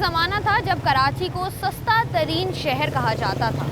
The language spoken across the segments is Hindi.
ज़माना था जब कराची को सस्ता तरीन शहर कहा जाता था,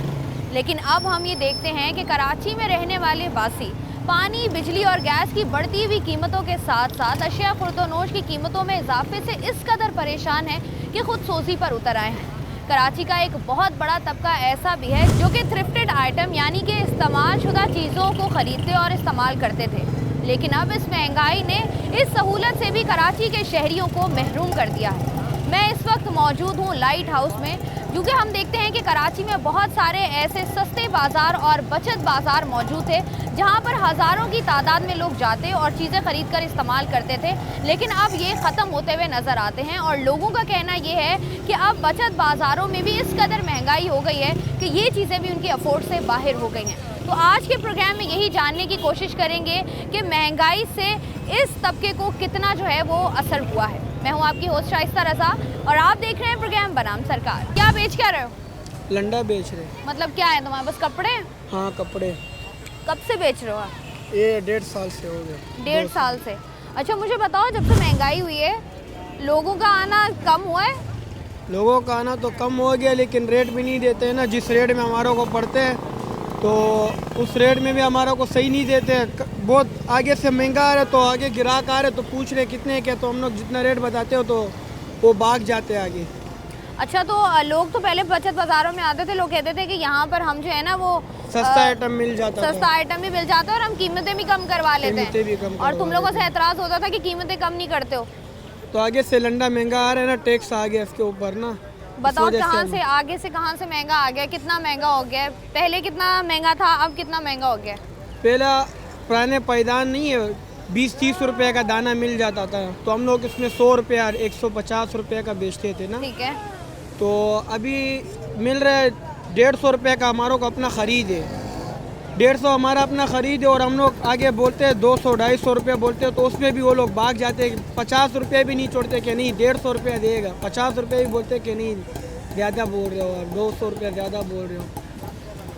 लेकिन अब हम ये देखते हैं कि कराची में रहने वाले वासी पानी, बिजली और गैस की बढ़ती हुई कीमतों के साथ साथ अशिया खुर्दोनोश की कीमतों में इजाफे से इस कदर परेशान है कि खुद सोजी पर उतर आए हैं। कराची का एक बहुत बड़ा तबका ऐसा भी है जो कि थ्रिफ्टेड आइटम यानी कि इस्तेमाल शुदा चीज़ों को ख़रीदते और इस्तेमाल करते थे, लेकिन अब इस महंगाई ने इस सहूलत से भी कराची के शहरियों को महरूम कर दिया है। मैं इस वक्त मौजूद हूँ लाइट हाउस में, क्योंकि हम देखते हैं कि कराची में बहुत सारे ऐसे सस्ते बाज़ार और बचत बाज़ार मौजूद थे जहाँ पर हज़ारों की तादाद में लोग जाते और चीज़ें ख़रीद कर इस्तेमाल करते थे, लेकिन अब ये ख़त्म होते हुए नज़र आते हैं। और लोगों का कहना ये है कि अब बचत बाज़ारों में भी इस कदर महंगाई हो गई है कि ये चीज़ें भी उनकी अफोर्ड से बाहर हो गई हैं। तो आज के प्रोग्राम में यही जानने की कोशिश करेंगे कि महंगाई से इस तबके को कितना जो है वो असर हुआ है। मैं हूँ आपकी होस्ट शाइस्ता रज़ा और आप देख रहे हैं प्रोग्राम बनाम सरकार। क्या बेच क्या रहे हो? लंडा बेच रहे। मतलब क्या है तुम्हारे पास, कपड़े? हाँ कपड़े। कब से बेच रहे हो आप? ये 1.5 साल से हो गए। 1.5 साल से। अच्छा मुझे बताओ, जब से महंगाई हुई है लोगों का आना कम हुआ है? लोगों का आना तो कम हो गया, लेकिन रेट भी नहीं देते हैं ना। जिस रेट में हमारों को पड़ते हैं तो उस रेट में भी हमारा को सही नहीं देते। बहुत आगे से महंगा आ रहा है तो आगे ग्राहक आ रहे तो पूछ रहे कितने के, तो हम लोग जितना रेट बताते हो तो वो भाग जाते हैं आगे। अच्छा तो लोग तो पहले बचत बाज़ारों में आते थे, लोग कहते थे कि यहाँ पर हम जो है ना वो सस्ता आइटम मिल जाता है। सस्ता आइटम भी मिल जाता है और हम कीमतें भी कम करवा लेते हैं। और तुम लोगों से एतराज़ होता था कि कीमतें कम नहीं करते हो। तो आगे से लंडा महंगा आ रहा है ना, टैक्स आ गया इसके ऊपर ना। बताओ कहाँ से आगे से कहाँ से महंगा आ गया? कितना महंगा हो गया? पहले कितना महंगा था, अब कितना महंगा हो गया? पहला पुराने पैदान नहीं है, 20-30 रुपए का दाना मिल जाता था, तो हम लोग इसमें 100 रुपया 150 रुपये का बेचते थे ना। ठीक है। तो अभी मिल रहा है 150 रुपये का हमारों को अपना ख़रीद है। 150 हमारा अपना ख़रीद है और हम लोग आगे बोलते हैं 200-250 रुपये बोलते हैं, तो उसमें भी वो लोग भाग जाते हैं। 50 रुपये भी नहीं छोड़ते कि नहीं 150 रुपये देगा, 50 रुपये भी बोलते कि नहीं ज़्यादा बोल रहे हो, 200 रुपये ज़्यादा बोल रहे हो।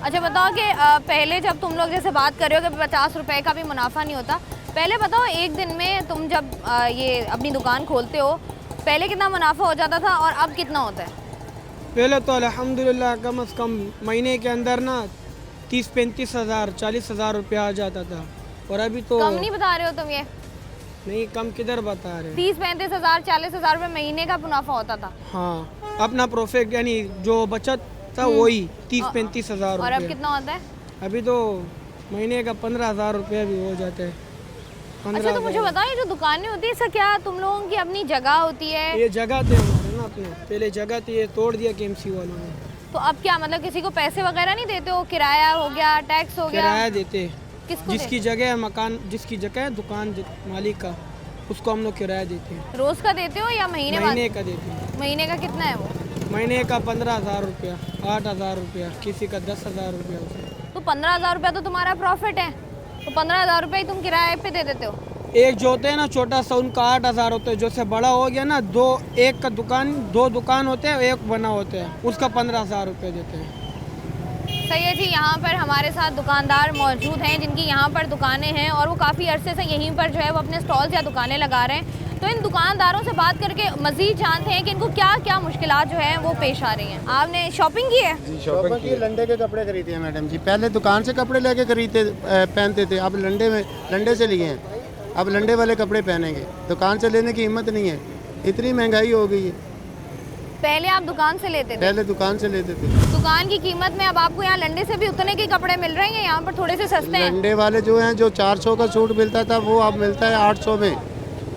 अच्छा बताओ कि पहले जब तुम लोग जैसे बात कर रहे हो कि 50 रुपये का भी मुनाफा नहीं होता, पहले बताओ एक दिन में तुम जब ये अपनी दुकान खोलते हो पहले कितना मुनाफा हो जाता था और अब कितना होता है? पहले तो अल्हम्दुलिल्लाह कम से कम महीने के अंदर ना 30-35 हज़ार 40 हज़ार रुपया आ जाता था, और अभी तो कम नहीं बता रहे हो तुम? ये नहीं कम किधर बता रहे। 30-35 हज़ार 40 हज़ार रुपये महीने का मुनाफा होता था। हाँ अपना प्रॉफिट यानी जो बचत था वही 30-35 हज़ार। और अब कितना होता है? अभी तो महीने का 15,000 रुपये भी हो जाते हैं। अच्छा तो मुझे बताओ, ये जो दुकानें होती है इसका क्या तुम लोगों की अपनी जगह होती है? ये जगह थे हमारे ना अपने, पहले जगह थी, ये तोड़ दिया केएमसी वालों ने। तो अब क्या मतलब किसी को पैसे वगैरह नहीं देते हो? किराया हो गया, टैक्स हो गया? किराया देते। किसको? जिसकी जगह है मकान, जिसकी जगह है दुकान मालिक का, उसको हम लोग किराया देते हैं। रोज का देते हो या महीने का देते हैं। महीने का कितना है वो? महीने का 15,000 रुपया, 8,000 रुपया, किसी का 10,000 रुपया। तो 15,000 रुपया तो तुम्हारा प्रॉफिट है, तो 15,000 रुपये ही तुम किराए पे दे देते हो? एक जो होते हैं ना छोटा सा उनका 8,000 होता है, जो से बड़ा हो गया ना एक का दुकान 2 दुकान होते हैं, एक बना होता है, उसका 15,000 रुपये देते हैं। सही है जी। यहाँ पर हमारे साथ दुकानदार मौजूद हैं जिनकी यहाँ पर दुकानें हैं और वो काफ़ी अरसे से यहीं पर जो है वो अपने स्टॉल्स या दुकानें लगा रहे हैं। तो इन दुकानदारों से बात करके मज़ीद जानते हैं कि इनको क्या क्या मुश्किलात जो है वो पेश आ रही हैं। आपने शॉपिंग की है? जी शॉपिंग की। लंडे के कपड़े खरीदे हैं मैडम जी। पहले दुकान से कपड़े लेके खरीदते पहनते थे, अब लंडे से लिए हैं, अब लंडे वाले कपड़े पहनेंगे। दुकान से लेने की हिम्मत नहीं है, इतनी महंगाई हो गई है। पहले आप दुकान से लेते थे? पहले दुकान से लेते थे। दुकान की कीमत में अब आपको यहाँ लंडे से भी उतने के कपड़े मिल रहे हैं, यहाँ पर थोड़े से सस्ते हैं? लंडे वाले जो हैं, जो 400 का सूट मिलता था वो अब मिलता है 800 में,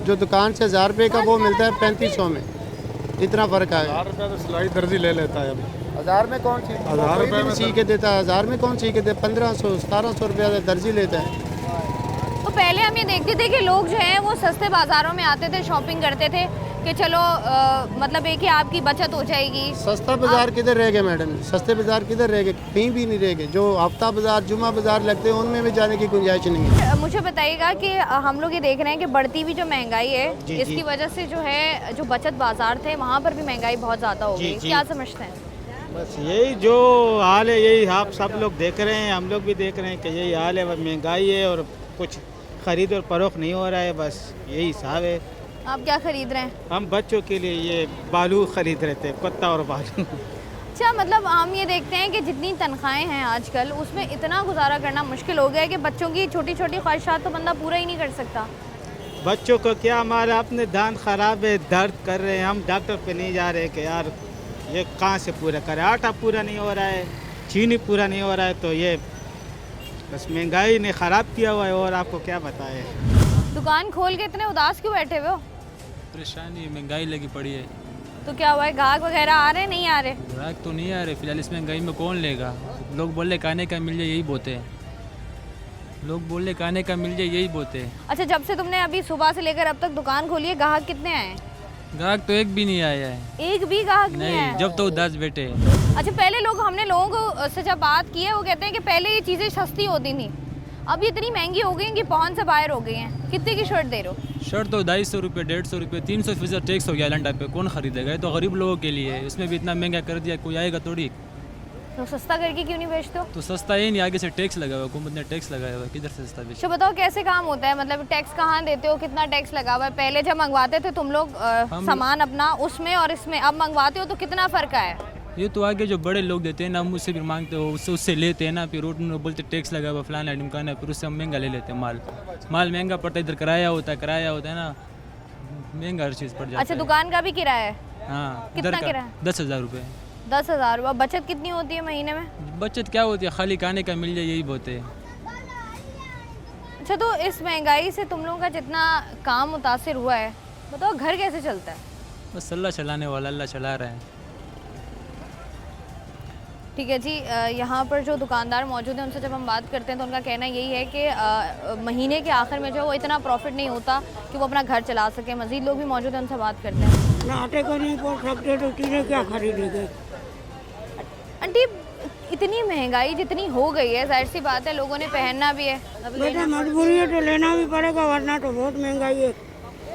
जो दुकान से 1000 रुपये का वो मिलता है 3500 में। इतना फ़र्क आ गया। 1000 रुपये तो सिलाई दर्जी ले लेता है। अभी 1000 में कौन सी 1000 रुपये में सी के देता है? 1000 में कौन सी के दे? 1500-1700 रुपया दर्जी लेता है। तो पहले हम ये देखते थे कि लोग जो हैं वो सस्ते बाज़ारों में आते थे, शॉपिंग करते थे कि चलो मतलब एक ही आपकी बचत हो जाएगी। सस्ता बाज़ार किधर रह गए मैडम? सस्ते बाज़ार किधर रह गए? कहीं भी नहीं रह गए। जो हफ्ता बाज़ार, जुमा बाज़ार लगते हैं उनमें भी जाने की गुंजाइश नहीं है। मुझे बताइएगा कि हम लोग ये देख रहे हैं कि बढ़ती हुई जो महंगाई है इसकी वजह से जो है जो बचत बाज़ार थे वहाँ पर भी महंगाई बहुत ज़्यादा हो गई। क्या समझते हैं? बस यही जो हाल है, यही आप सब लोग देख रहे हैं, हम लोग भी देख रहे हैं कि यही हाल है। महंगाई है और कुछ ख़रीद और फरोख्त नहीं हो रहा है, बस यही हिसाब है। आप क्या खरीद रहे हैं? हम बच्चों के लिए ये बालू खरीद रहे थे, कुत्ता और बालू। अच्छा, मतलब हम ये देखते हैं कि जितनी तनख्वाहें हैं आजकल, उसमें इतना गुजारा करना मुश्किल हो गया है कि बच्चों की छोटी छोटी ख्वाहिशात तो बंदा पूरा ही नहीं कर सकता। बच्चों को क्या, हमारा अपने दांत ख़राब है, दर्द कर रहे हैं, हम डॉक्टर पे नहीं जा रहे कि यार ये कहाँ से पूरा करें। आटा पूरा नहीं हो रहा है, चीनी पूरा नहीं हो रहा है, तो ये बस महंगाई ने ख़राब किया हुआ है। और आपको क्या बताएं। दुकान खोल के इतने उदास क्यों बैठे हुए हो? परेशानी, महंगाई लगी पड़ी है। तो क्या हुआ है, ग्राहक वगैरह आ रहे नहीं आ रहे? ग्राहक तो नहीं आ रहे फिलहाल, इस महंगाई में कौन लेगा। लोग बोल रहे खाने का मिल जाए यही बोते हैं, लोग बोल रहे खाने का मिल जाए यही बोते हैं। अच्छा, जब से तुमने अभी सुबह से लेकर अब तक दुकान खोली है, ग्राहक कितने आए हैं? ग्राहक तो एक भी नहीं आया है। एक भी ग्राहक नहीं नहीं, आया? जब तो 10 बैठे हैं। अच्छा, पहले हमने लोगों से जब बात की है, वो कहते हैं कि पहले ये चीज़ें सस्ती होती थी, अब ये इतनी महंगी हो गई हैं कि पहुंच से बाहर हो गई हैं। कितने की शर्ट दे रहे हो? शर्ट तो 250 रुपये, 150 रुपये, 300% टैक्स हो गया लंडा पे, कौन खरीदेगा। ये तो गरीब लोगों के लिए है, इसमें भी इतना महंगा कर दिया, कोई आएगा थोड़ी। तो सस्ता करके क्यों नहीं बेचते हो? तो सस्ता ही नहीं, आगे से टैक्स लगा हुआ है, हुकूमत ने टैक्स लगाया हुआ है, किधर से सस्ता बेचे। अच्छा, बताओ कैसे काम होता है, मतलब टैक्स कहाँ देते हो, कितना टैक्स लगा हुआ है? पहले जब मंगवाते थे तुम लोग सामान अपना, उसमें और इसमें अब मंगवाते हो तो कितना फ़र्क है? ये तो आगे जो बड़े लोग देते हैं ना, हम उससे भी मांगते हो, उससे लेते हैं ना, फिर रोड में बोलते टैक्स लगा हुआ फलाना ढिमकाना, फिर उससे हम महंगा ले लेते हैं। माल महंगा पड़ता है, इधर किराया होता है ना, महंगा हर चीज़ पड़ जाता है। अच्छा, दुकान का भी किराया है? हाँ, कितना किराया? 10,000 रुपये। 10,000 रुपये। बचत कितनी होती है महीने में? बचत क्या होती है, खाली खाने का मिल जाए यही बहुत है। अच्छा, तो इस महंगाई से तुम लोगों का जितना काम मुतासिर हुआ है, बताओ घर कैसे चलता है? बस अल्लाह चलाने वाला, अल्लाह चला रहा है। ठीक है जी, यहाँ पर जो दुकानदार मौजूद हैं उनसे जब हम बात करते हैं तो उनका कहना यही है कि महीने के आखिर में जो वो इतना प्रॉफिट नहीं होता कि वो अपना घर चला सके। मज़ीद लोग भी मौजूद हैं, उनसे बात करते हैं। ना आटे को नहीं पहुँच सकते तो चीज़ें क्या खरीदेंगे। आंटी, इतनी महंगाई जितनी हो गई है, जाहिर सी बात है लोगों ने पहनना भी है। बेटा मजबूरी है तो लेना भी पड़ेगा, वरना तो बहुत महंगाई है।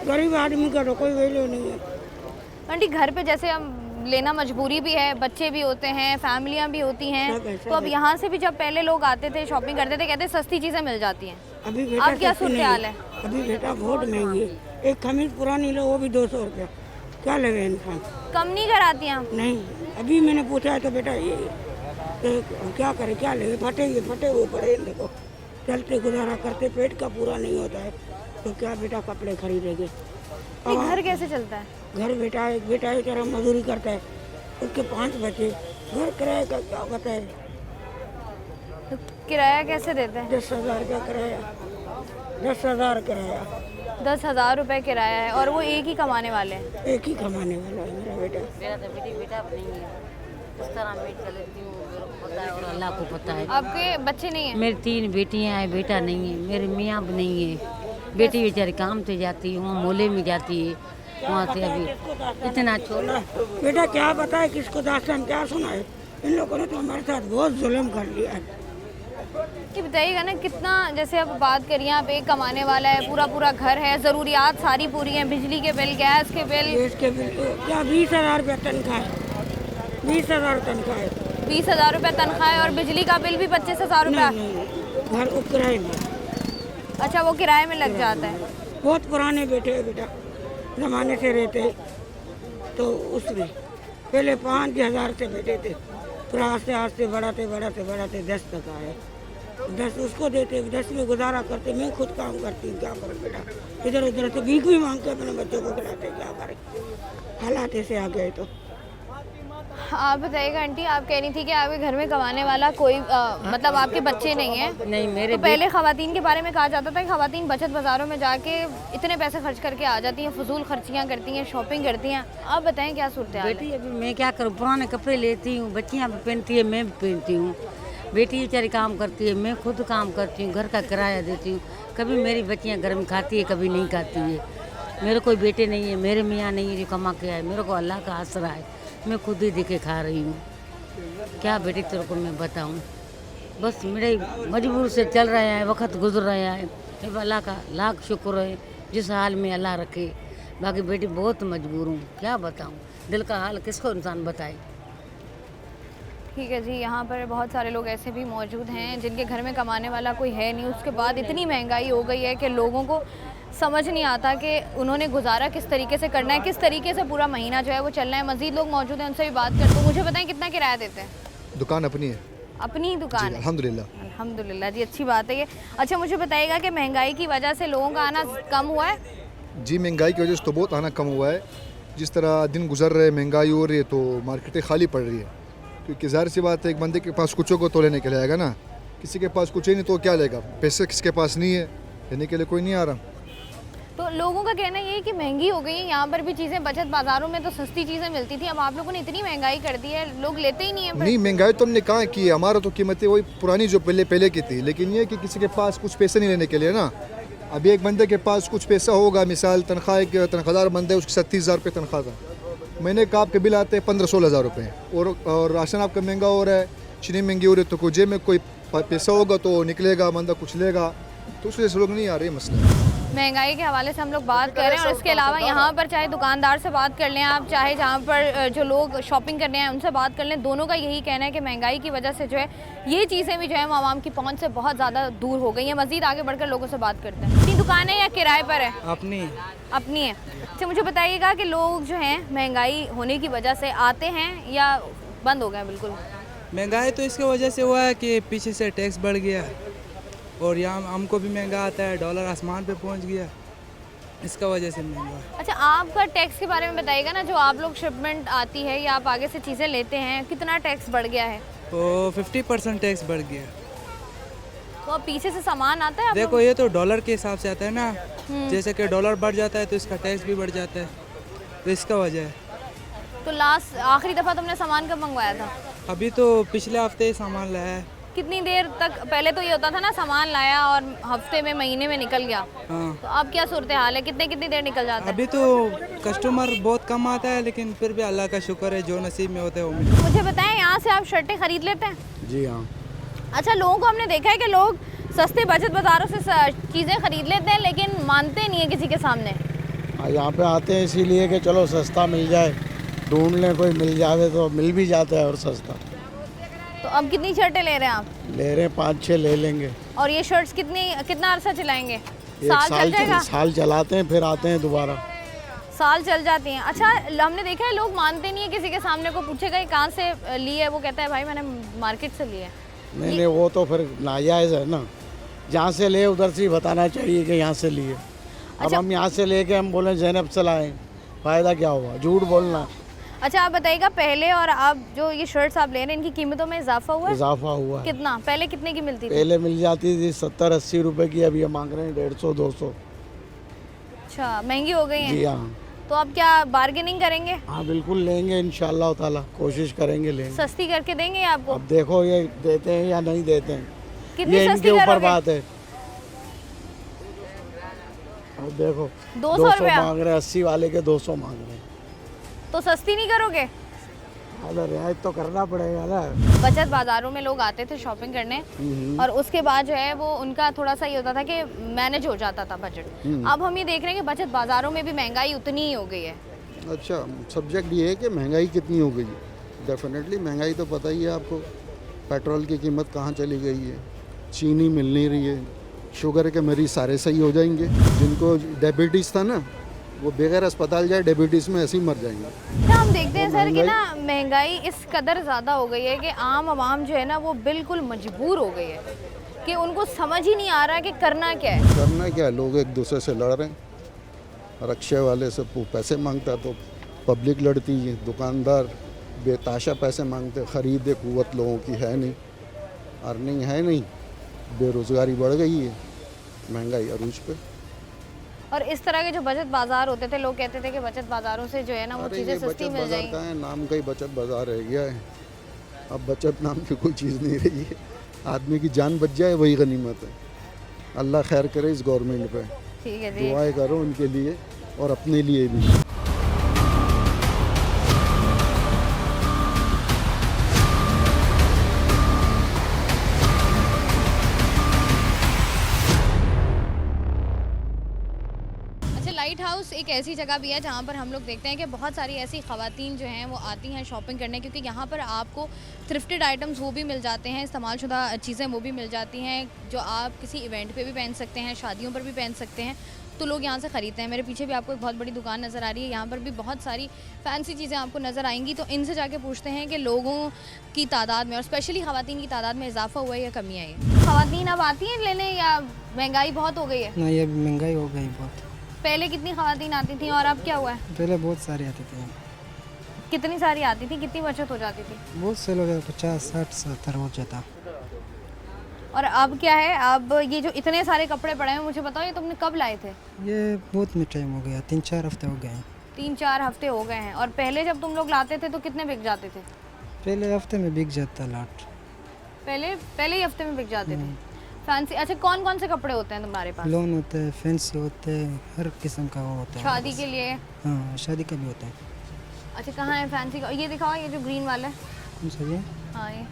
गरीब आदमी का तो कोई वैल्यू नहीं है। आंटी, घर पे जैसे हम लेना मजबूरी भी है, बच्चे भी होते हैं, फैमिलियां भी होती हैं, तो अब यहाँ से भी जब पहले लोग आते थे शॉपिंग करते थे, कहते सस्ती चीज़ें मिल जाती हैं। अभी बेटा अब क्या सूरत हाल है? अभी बेटा बहुत महंगी है। एक खमीज पुरानी लो वो भी 200 रुपया, क्या लगे इंसान। कम नहीं कराती हैं आप? नहीं, अभी मैंने पूछा है तो बेटा ये तो क्या करे, क्या लगे, फटे हुए पड़े। देखो चलते गुजारा करते, पेट का पूरा नहीं होता है तो क्या बेटा कपड़े खरीदेंगे। ये घर कैसे चलता है? घर बेटा एक बेटा बेचारा मजदूरी करता है, उसके 5 बच्चे, घर किराए का क्या बताए। तो किराया कैसे देते हैं? 10,000 का किराया, 10,000 किराया। 10,000 रुपये किराया है और वो एक ही कमाने वाले हैं? एक ही कमाने वाला है मेरा बेटा। मेरा तो बेटा नहीं है, इस तरह मैं कर लेती हूँ, मेरे को पता है और अल्लाह को पता है। आपके बच्चे नहीं हैं? मेरी 3 बेटियाँ हैं, बेटा नहीं है। मेरे मियाँ भी नहीं है। बेटी बेचारी काम से जाती है, वहाँ मोले में जाती है, वहाँ से अभी इतना छोटा। बेटा क्या बताए, किसको दास्तान क्या सुनाए। इन लोगों ने तो हमारे साथ बहुत जुल्म कर लिया है। ये बताइएगा ना, कितना, जैसे अब बात करिए, आप एक कमाने वाला है, पूरा घर है, ज़रूरियात सारी पूरी हैं, बिजली के बिल, गैस के बिल। इसके बिल क्या 20,000 रुपया तनख्वाह है, 20,000 तनख्वाह है। 20,000 रुपये तनख्वाह है और बिजली का बिल भी 25,000 रुपया? नहीं, घर किराए में। अच्छा, वो किराए में लग जाता है। बहुत पुराने बैठे हैं बेटा, ज़माने से रहते तो उसमें पहले 5,000 से बैठे थे, फिर आस्ते बढ़ाते 10 तक आए। 10 उसको देते, 10 में गुजारा करते। मैं खुद काम करती हूँ, क्या करूँ बेटा, इधर उधर से भीख भी मांग के अपने बच्चों को खिलाते, क्या करें, हालात ऐसे आ गए। तो आप बताइएगा आंटी, आप कह रही थी कि आपके घर में कमाने वाला कोई मतलब आपके बच्चे नहीं हैं? नहीं, मेरे तो पहले ख़वातीन के बारे में कहा जाता था कि ख़वातीन बचत बाज़ारों में जाके इतने पैसे खर्च करके आ जाती हैं, फजूल खर्चियाँ करती हैं, शॉपिंग करती हैं। आप बताएं क्या सूरत हाल है? बेटी अभी मैं क्या करूँ, पुराने कपड़े लेती हूँ, बच्चियाँ भी पहनती है, मैं भी पहनती हूँ। बेटी बेचारी काम करती है, मैं खुद काम करती हूँ, घर का किराया देती हूँ। कभी मेरी बच्चियाँ घर में खाती है, कभी नहीं खाती है। मेरे कोई बेटे नहीं है, मेरे मियाँ नहीं है जो कमा के आए, मेरे को अल्लाह का आसरा है, मैं खुद ही देके खा रही हूँ। क्या बेटी तेरे को मैं बताऊँ, बस मेरे मजबूर से चल रहा है, वक्त गुजर रहा है। अल्लाह का लाख शुक्र है जिस हाल में अल्लाह रखे। बाकी बेटी बहुत मजबूर हूँ, क्या बताऊँ, दिल का हाल किसको इंसान बताए। ठीक है जी, यहाँ पर बहुत सारे लोग ऐसे भी मौजूद हैं जिनके घर में कमाने वाला कोई है नहीं, उसके बाद इतनी महंगाई हो गई है कि लोगों को समझ नहीं आता कि उन्होंने गुजारा किस तरीके से करना है, किस तरीके से पूरा महीना जो है वो चलना है। मज़ीद लोग मौजूद हैं, उनसे भी बात करते हैं। मुझे बताएं कितना किराया देते हैं? दुकान अपनी है अपनी ही दुकान है? अल्हम्दुलिल्लाह। अल्हम्दुलिल्लाह जी, अच्छी बात है ये। अच्छा मुझे बताइएगा कि महंगाई की वजह से लोगों का आना कम हुआ है? जी महंगाई की वजह से तो बहुत आना कम हुआ है। जिस तरह दिन गुजर रहे महंगाई हो रही है तो मार्केटें खाली पड़ रही है, क्योंकि ज़ाहिर सी बात है एक बंदे के पास कुछ को तो लेने के लिए आएगा ना, किसी के पास कुछ ही नहीं तो क्या लेगा, पैसे किसके पास नहीं है, लेने के लिए कोई नहीं आ रहा। तो लोगों का कहना ये है कि महंगी हो गई है, यहाँ पर भी चीज़ें बचत बाज़ारों में तो सस्ती चीज़ें मिलती थी, अब आप लोगों ने इतनी महंगाई कर दी है, लोग लेते ही नहीं है। नहीं महंगाई तो हमने कहाँ की है, हमारा तो कीमतें वही पुरानी जो पहले की थी, लेकिन ये कि किसी के पास कुछ पैसे नहीं लेने के लिए ना। अभी एक बंदे के पास कुछ पैसा होगा, मिसाल तनख्वाह एक तनख्वाहदार बंदे उसकी 37,000 रुपये तनख्वाह था, महीने का आपके बिल आते हैं 15-16 हज़ार रुपये, और राशन आपका महंगा हो रहा है, चीनी महंगी हो रही है, तो कोई जेब में कोई पैसा होगा तो निकलेगा, बंदा कुछ लेगा, तो उस वजह से लोग नहीं आ रहे मसला। महंगाई के हवाले से हम लोग बात कर रहे हैं, और इसके अलावा यहाँ पर चाहे दुकानदार से बात कर लें आप, चाहे जहाँ पर जो लोग शॉपिंग करने आए उनसे बात कर लें, दोनों का यही कहना है कि महंगाई की वजह से जो है ये चीज़ें भी जो है आवाम की पहुँच से बहुत ज़्यादा दूर हो गई हैं। मज़ीद आगे बढ़कर लोगों से बात करते हैं। अपनी दुकान है या किराए पर है? अपनी अपनी है। अच्छा मुझे बताइएगा कि लोग जो हैं महंगाई होने की वजह से आते हैं या बंद हो गए बिल्कुल? महंगाई तो इसकी वजह से हुआ है कि पीछे से टैक्स बढ़ गया और यहाँ हमको भी महंगा आता है, डॉलर आसमान पे पहुँच गया, इसका वजह से महंगा। अच्छा आपका टैक्स के बारे में बताइएगा ना, जो आप लोग शिपमेंट आती है या आप आगे से चीज़ें लेते हैं, कितना टैक्स बढ़ गया है? तो 50% टैक्स बढ़ गया। तो अब पीछे से सामान आता है आप देखो ये तो डॉलर के हिसाब से आता है ना, जैसे कि डॉलर बढ़ जाता है तो इसका टैक्स भी बढ़ जाता है, तो इसका वजह है। तो लास्ट आखिरी दफ़ा तुमने सामान कब मंगवाया था? अभी तो पिछले हफ्ते ही सामान लाया है। कितनी देर तक? पहले तो ये होता था ना सामान लाया और हफ्ते में महीने में निकल गया, हाँ तो अब क्या सूरत हाल है, कितनी देर निकल जाता है? अभी तो कस्टमर बहुत कम आता है, लेकिन फिर भी अल्लाह का शुक्र है, जो नसीब में होता है वो मिलता है। मुझे बताएं यहाँ से आप शर्टें खरीद लेते हैं? जी हाँ। अच्छा लोगों को हमने देखा है कि लोग सस्ते बचत बाज़ारों से चीज़ें खरीद लेते हैं लेकिन मानते नहीं है किसी के सामने। यहाँ पे आते हैं इसीलिए कि चलो सस्ता मिल जाए, ढूंढ लें, कोई मिल जाए तो मिल भी जाता है और सस्ता। तो अब कितनी शर्टें ले रहे हैं आप? ले रहे हैं 5-6 ले लेंगे। और ये शर्ट्स कितना अरसा चलाएंगे? एक चल जाएगा? साल चलाते हैं फिर आते हैं दोबारा। साल चल जाती हैं। अच्छा हमने देखा है लोग मानते नहीं है, किसी के सामने को पूछेगा ये कहाँ से ली है, वो कहता है भाई मैंने मार्केट से ली है। नहीं वो तो फिर नाजायज़ है ना, जहाँ से ले उधर से ही बताना चाहिए कि यहाँ से लिए। अब हम यहाँ से लेके हम बोलें ज़ैनब से लाएँ, फ़ायदा क्या हुआ, झूठ बोलना। अच्छा आप बताइएगा पहले और अब जो ये शर्ट्स आप ले रहे हैं इनकी कीमतों में इजाफा हुआ है? इजाफा हुआ है। कितना? पहले कितने की मिलती थी? पहले मिल जाती थी 70-80 रुपए की, अभी हम मांग रहे हैं 150-200। अच्छा महंगी हो गई है? जी हाँ। तो अब क्या बार्गेनिंग करेंगे? हाँ बिल्कुल लेंगे, इंशाल्लाह ताला कोशिश करेंगे लेंगे। सस्ती करके देंगे आपको? अब देखो ये देते हैं या नहीं देते हैं, कितनी ये सस्ती इनके ऊपर करोगे? बात है। अब देखो 200 रुपया मांग रहे हैं, 80 वाले के 200 मांग रहे हैं, तो सस्ती नहीं करोगे? अरे रियायत तो करना पड़ेगा ना। बचत बाज़ारों में लोग आते थे शॉपिंग करने और उसके बाद जो है वो उनका थोड़ा सा ये होता था कि मैनेज हो जाता था बजट। अब हम ये देख रहे हैं कि बचत बाज़ारों में भी महंगाई उतनी ही हो गई है। अच्छा सब्जेक्ट ये है कि महंगाई कितनी हो गई है। डेफिनेटली महंगाई तो पता ही है आपको, पेट्रोल की कीमत कहाँ चली गई है, चीनी मिल नहीं रही है, शुगर के मरीज सारे सही हो जाएंगे, जिनको डायबिटीज़ था ना वो बगैर अस्पताल जाए डायबिटीज़ में ऐसे ही मर जाएंगे। अच्छा हम देखते हैं सर कि ना महंगाई इस कदर ज़्यादा हो गई है कि आम आवाम जो है ना वो बिल्कुल मजबूर हो गई है कि उनको समझ ही नहीं आ रहा है कि करना क्या है। करना क्या है, लोग एक दूसरे से लड़ रहे हैं, रक्शे वाले से पैसे मांगता तो पब्लिक लड़ती है, दुकानदार बेताशा पैसे मांगते, ख़रीदे क़ुव्वत लोगों की है नहीं, अर्निंग है नहीं, बेरोज़गारी बढ़ गई है, महंगाई अरूज पे। और इस तरह के जो बचत बाज़ार होते थे लोग कहते थे कि बचत बाज़ारों से जो है ना वो चीज़ें सस्ती मिल जाएंगी। का है नाम का ही बचत बाज़ार रह गया है, अब बचत नाम की कोई चीज़ नहीं रही है, आदमी की जान बच जाए वही गनीमत है। अल्लाह खैर करे इस गवर्नमेंट पे, ठीक है जी, दुआएं करो उनके लिए और अपने लिए भी। लाइट हाउस एक ऐसी जगह भी है जहाँ पर हम लोग देखते हैं कि बहुत सारी ऐसी ख़वातीन जो हैं वो आती हैं शॉपिंग करने, क्योंकि यहाँ पर आपको थ्रिफ्टेड आइटम्स वो भी मिल जाते हैं, इस्तेमालशुदा चीज़ें वो भी मिल जाती हैं जो आप किसी इवेंट पे भी पहन सकते हैं, शादियों पर भी पहन सकते हैं, तो लोग यहाँ से ख़रीदते हैं। मेरे पीछे भी आपको एक बहुत बड़ी दुकान नज़र आ रही है, यहाँ पर भी बहुत सारी फैंसी चीज़ें आपको नज़र आएंगी। तो इनसे जाके पूछते हैं कि लोगों की तादाद में और स्पेशली ख़वातीन की तादाद में इजाफा हुआ है या कमी आई है। ख़वातीन अब आती हैं लेने या महंगाई बहुत हो गई है? नहीं, अभी महंगाई हो गई बहुत। पहले कितनी ख़वातीन आती थी और अब क्या हुआ है? पहले बहुत सारी आती थी। कितनी सारी आती थी, कितनी बचत हो जाती थी? बहुत से लोग 50, 60, 70 हो जाता। और अब क्या है, अब ये जो इतने सारे कपड़े पड़े हैं, मुझे बताओ ये तुमने कब लाए थे? ये बहुत में टाइम हो गया, 3-4 हफ्ते हो गए हैं। 3-4 हफ्ते हो गए हैं। और पहले जब तुम लोग लाते थे तो कितने बिक जाते थे? पहले हफ्ते में बिक जाता लाट। पहले ही हफ्ते में बिक जाते थे। फैंसी, अच्छा कौन कौन से कपड़े होते हैं तुम्हारे पास? लोन होते हैं, फैंसी होते हैं, हर किस्म का वो होता है। शादी के लिए? हाँ, शादी का भी होता है। अच्छा कहाँ है फैंसी का? ये दिखाओ, ये जो ग्रीन वाला है। कौन सा ये? हाँ ये।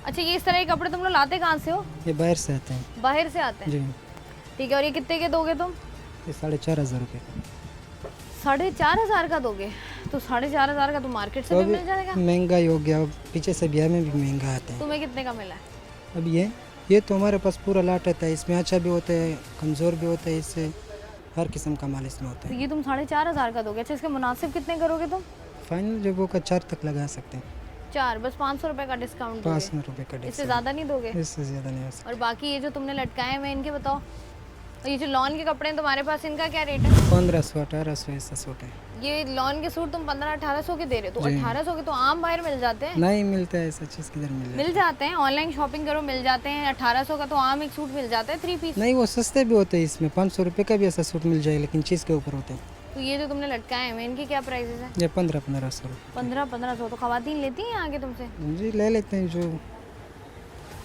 अच्छा ये इस तरह के कपड़े तुम लोग लाते कहाँ से हो? ये बाहर से आते हैं। बाहर से आते हैं? जी। ठीक है, और ये कितने के दोगे तुम? ये 4,500 रुपये। 4,500 का दोगे? तो 4,500 का तो मार्केट से भी मिल जाएगा। महंगाई हो गया, पीछे से बिहार में भी महंगा आता है। तुम्हें कितने का मिला है? अब ये तो हमारे पास पूरा लाट रहता है, इसमें अच्छा भी होता है, कमज़ोर भी होता है, इससे हर किस्म का माल इसमें होता तो है। ये तुम 4,500 का दोगे? अच्छा इसके मुनासिब कितने करोगे तुम? फाइनल जो वो का 4 तक लगा सकते हैं। 4, बस 500 रुपए का डिस्काउंट दोगे? 500 रुपये का इससे डिस्काउंट। ज़्यादा नहीं दोगे? इससे ज़्यादा नहीं हो सकता। और बाकी ये जो तुमने लटकाए हुए हैं इनके बताओ। और ये जो लॉन के कपड़े हैं तुम्हारे पास, इनका क्या रेट है? 1500, 1800 ऐसा सूट है। ये लॉन के सूट तुम 1500-1800 के दे रहे हो? तो 1800 के तो आम बाहर मिल जाते हैं। नहीं मिलता है ऐसा चीज़, किधर मिल जाते हैं, ऑनलाइन शॉपिंग करो मिल जाते हैं। 1800 का तो आम एक सूट मिल जाता है 3 पीस। नहीं, वो सस्ते भी होते हैं, इसमें 500 रुपये का भी ऐसा सूट मिल जाएगा, लेकिन चीज़ के ऊपर होते हैं। तो ये जो तुमने लटकाए हैं इनके क्या प्राइसेस हैं? ये 1500 रुपये। 1500 तो ख़वातीन लेती हैं आगे तुमसे? जी ले लेते हैं जो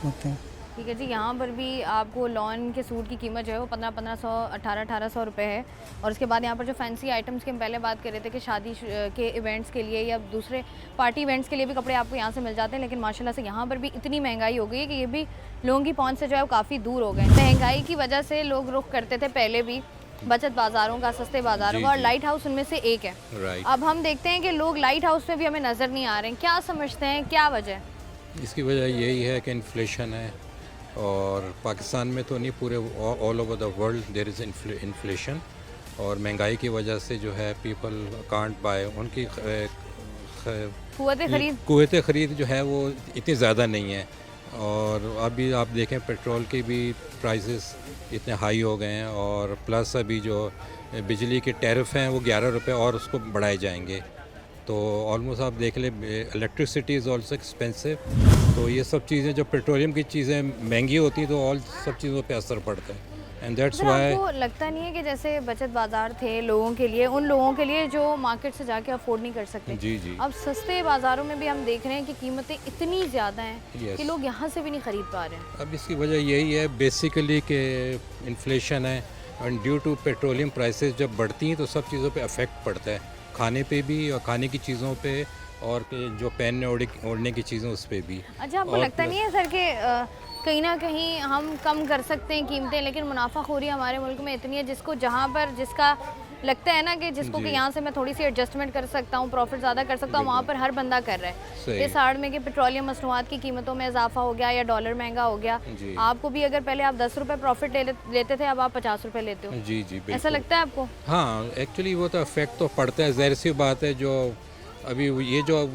होते हैं। ठीक है जी, यहाँ पर भी आपको लॉन के सूट की कीमत जो है वो 1500, 1800 रुपये है। और उसके बाद यहाँ पर जो फैंसी आइटम्स की हम पहले बात कर रहे थे कि शादी के इवेंट्स के लिए या दूसरे पार्टी इवेंट्स के लिए भी कपड़े आपको यहाँ से मिल जाते हैं, लेकिन माशाल्लाह से यहाँ पर भी इतनी महंगाई हो गई है कि ये भी लोगों की पहुँच से जो है वो काफ़ी दूर हो गए। महंगाई की वजह से लोग रुख करते थे पहले भी बचत बाज़ारों का, सस्ते बाज़ारों का, और लाइट हाउस उनमें से एक है। अब हम देखते हैं कि लोग लाइट हाउस में भी हमें नज़र नहीं आ रहे हैं। क्या समझते हैं, क्या वजह? इसकी वजह यही है कि इन्फ्लेशन है, और पाकिस्तान में तो नहीं, पूरे all over the world there is inflation. और महंगाई की वजह से जो है पीपल कांट बाय, उनकी कुव्वत ख़रीद जो है वो इतनी ज़्यादा नहीं है। और अभी आप देखें पेट्रोल के भी प्राइसेस इतने हाई हो गए हैं, और प्लस अभी जो बिजली के टैरिफ हैं वो 11 रुपये और उसको बढ़ाए जाएंगे। तो ऑलमोस्ट आप देख लें इलेक्ट्रिसिटी इज़ ऑल्सो एक्सपेंसिव। तो ये सब चीज़ें, जो पेट्रोलियम की चीज़ें महंगी होती हैं तो ऑल सब चीज़ों पे असर पड़ता है। एंड दैट्स व्हाई आपको लगता नहीं है कि जैसे बचत बाज़ार थे लोगों के लिए, उन लोगों के लिए जो मार्केट से जाके अफोर्ड नहीं कर सकते, जी अब सस्ते बाज़ारों में भी हम देख रहे हैं कि कीमतें इतनी ज़्यादा हैं कि लोग यहाँ से भी नहीं ख़रीद पा रहे हैं। अब इसकी वजह यही है बेसिकली कि इन्फ्लेशन है, and due to petroleum prices जब बढ़ती हैं तो सब चीज़ों पे अफेक्ट पड़ता है, खाने पे भी और खाने की चीज़ों पे, और जो पहनने ओढ़ने की चीज़ें उस पर भी। अच्छा आपको लगता नहीं है सर कि कहीं ना कहीं हम कम कर सकते हैं कीमतें, लेकिन मुनाफाखोरी हमारे मुल्क में इतनी है जिसको जहाँ पर जिसका लगता है ना कि जिसको कि यहाँ से मैं थोड़ी सी एडजस्टमेंट कर सकता हूँ, प्रॉफिट ज़्यादा कर सकता हूँ, वहाँ पर हर बंदा कर रहा है। इस आड़ में कि पेट्रोलियम मसनूआत की कीमतों में इजाफा हो गया या डॉलर महंगा हो गया, आपको भी अगर पहले आप 10 रुपये प्रॉफिट लेते थे, अब आप 50 रुपये लेते हो। जी ऐसा लगता है आपको? हाँ, एक्चुअली वो तो इफेक्ट तो पड़ता है, ज़ाहिर सी बात है। जो अभी ये जो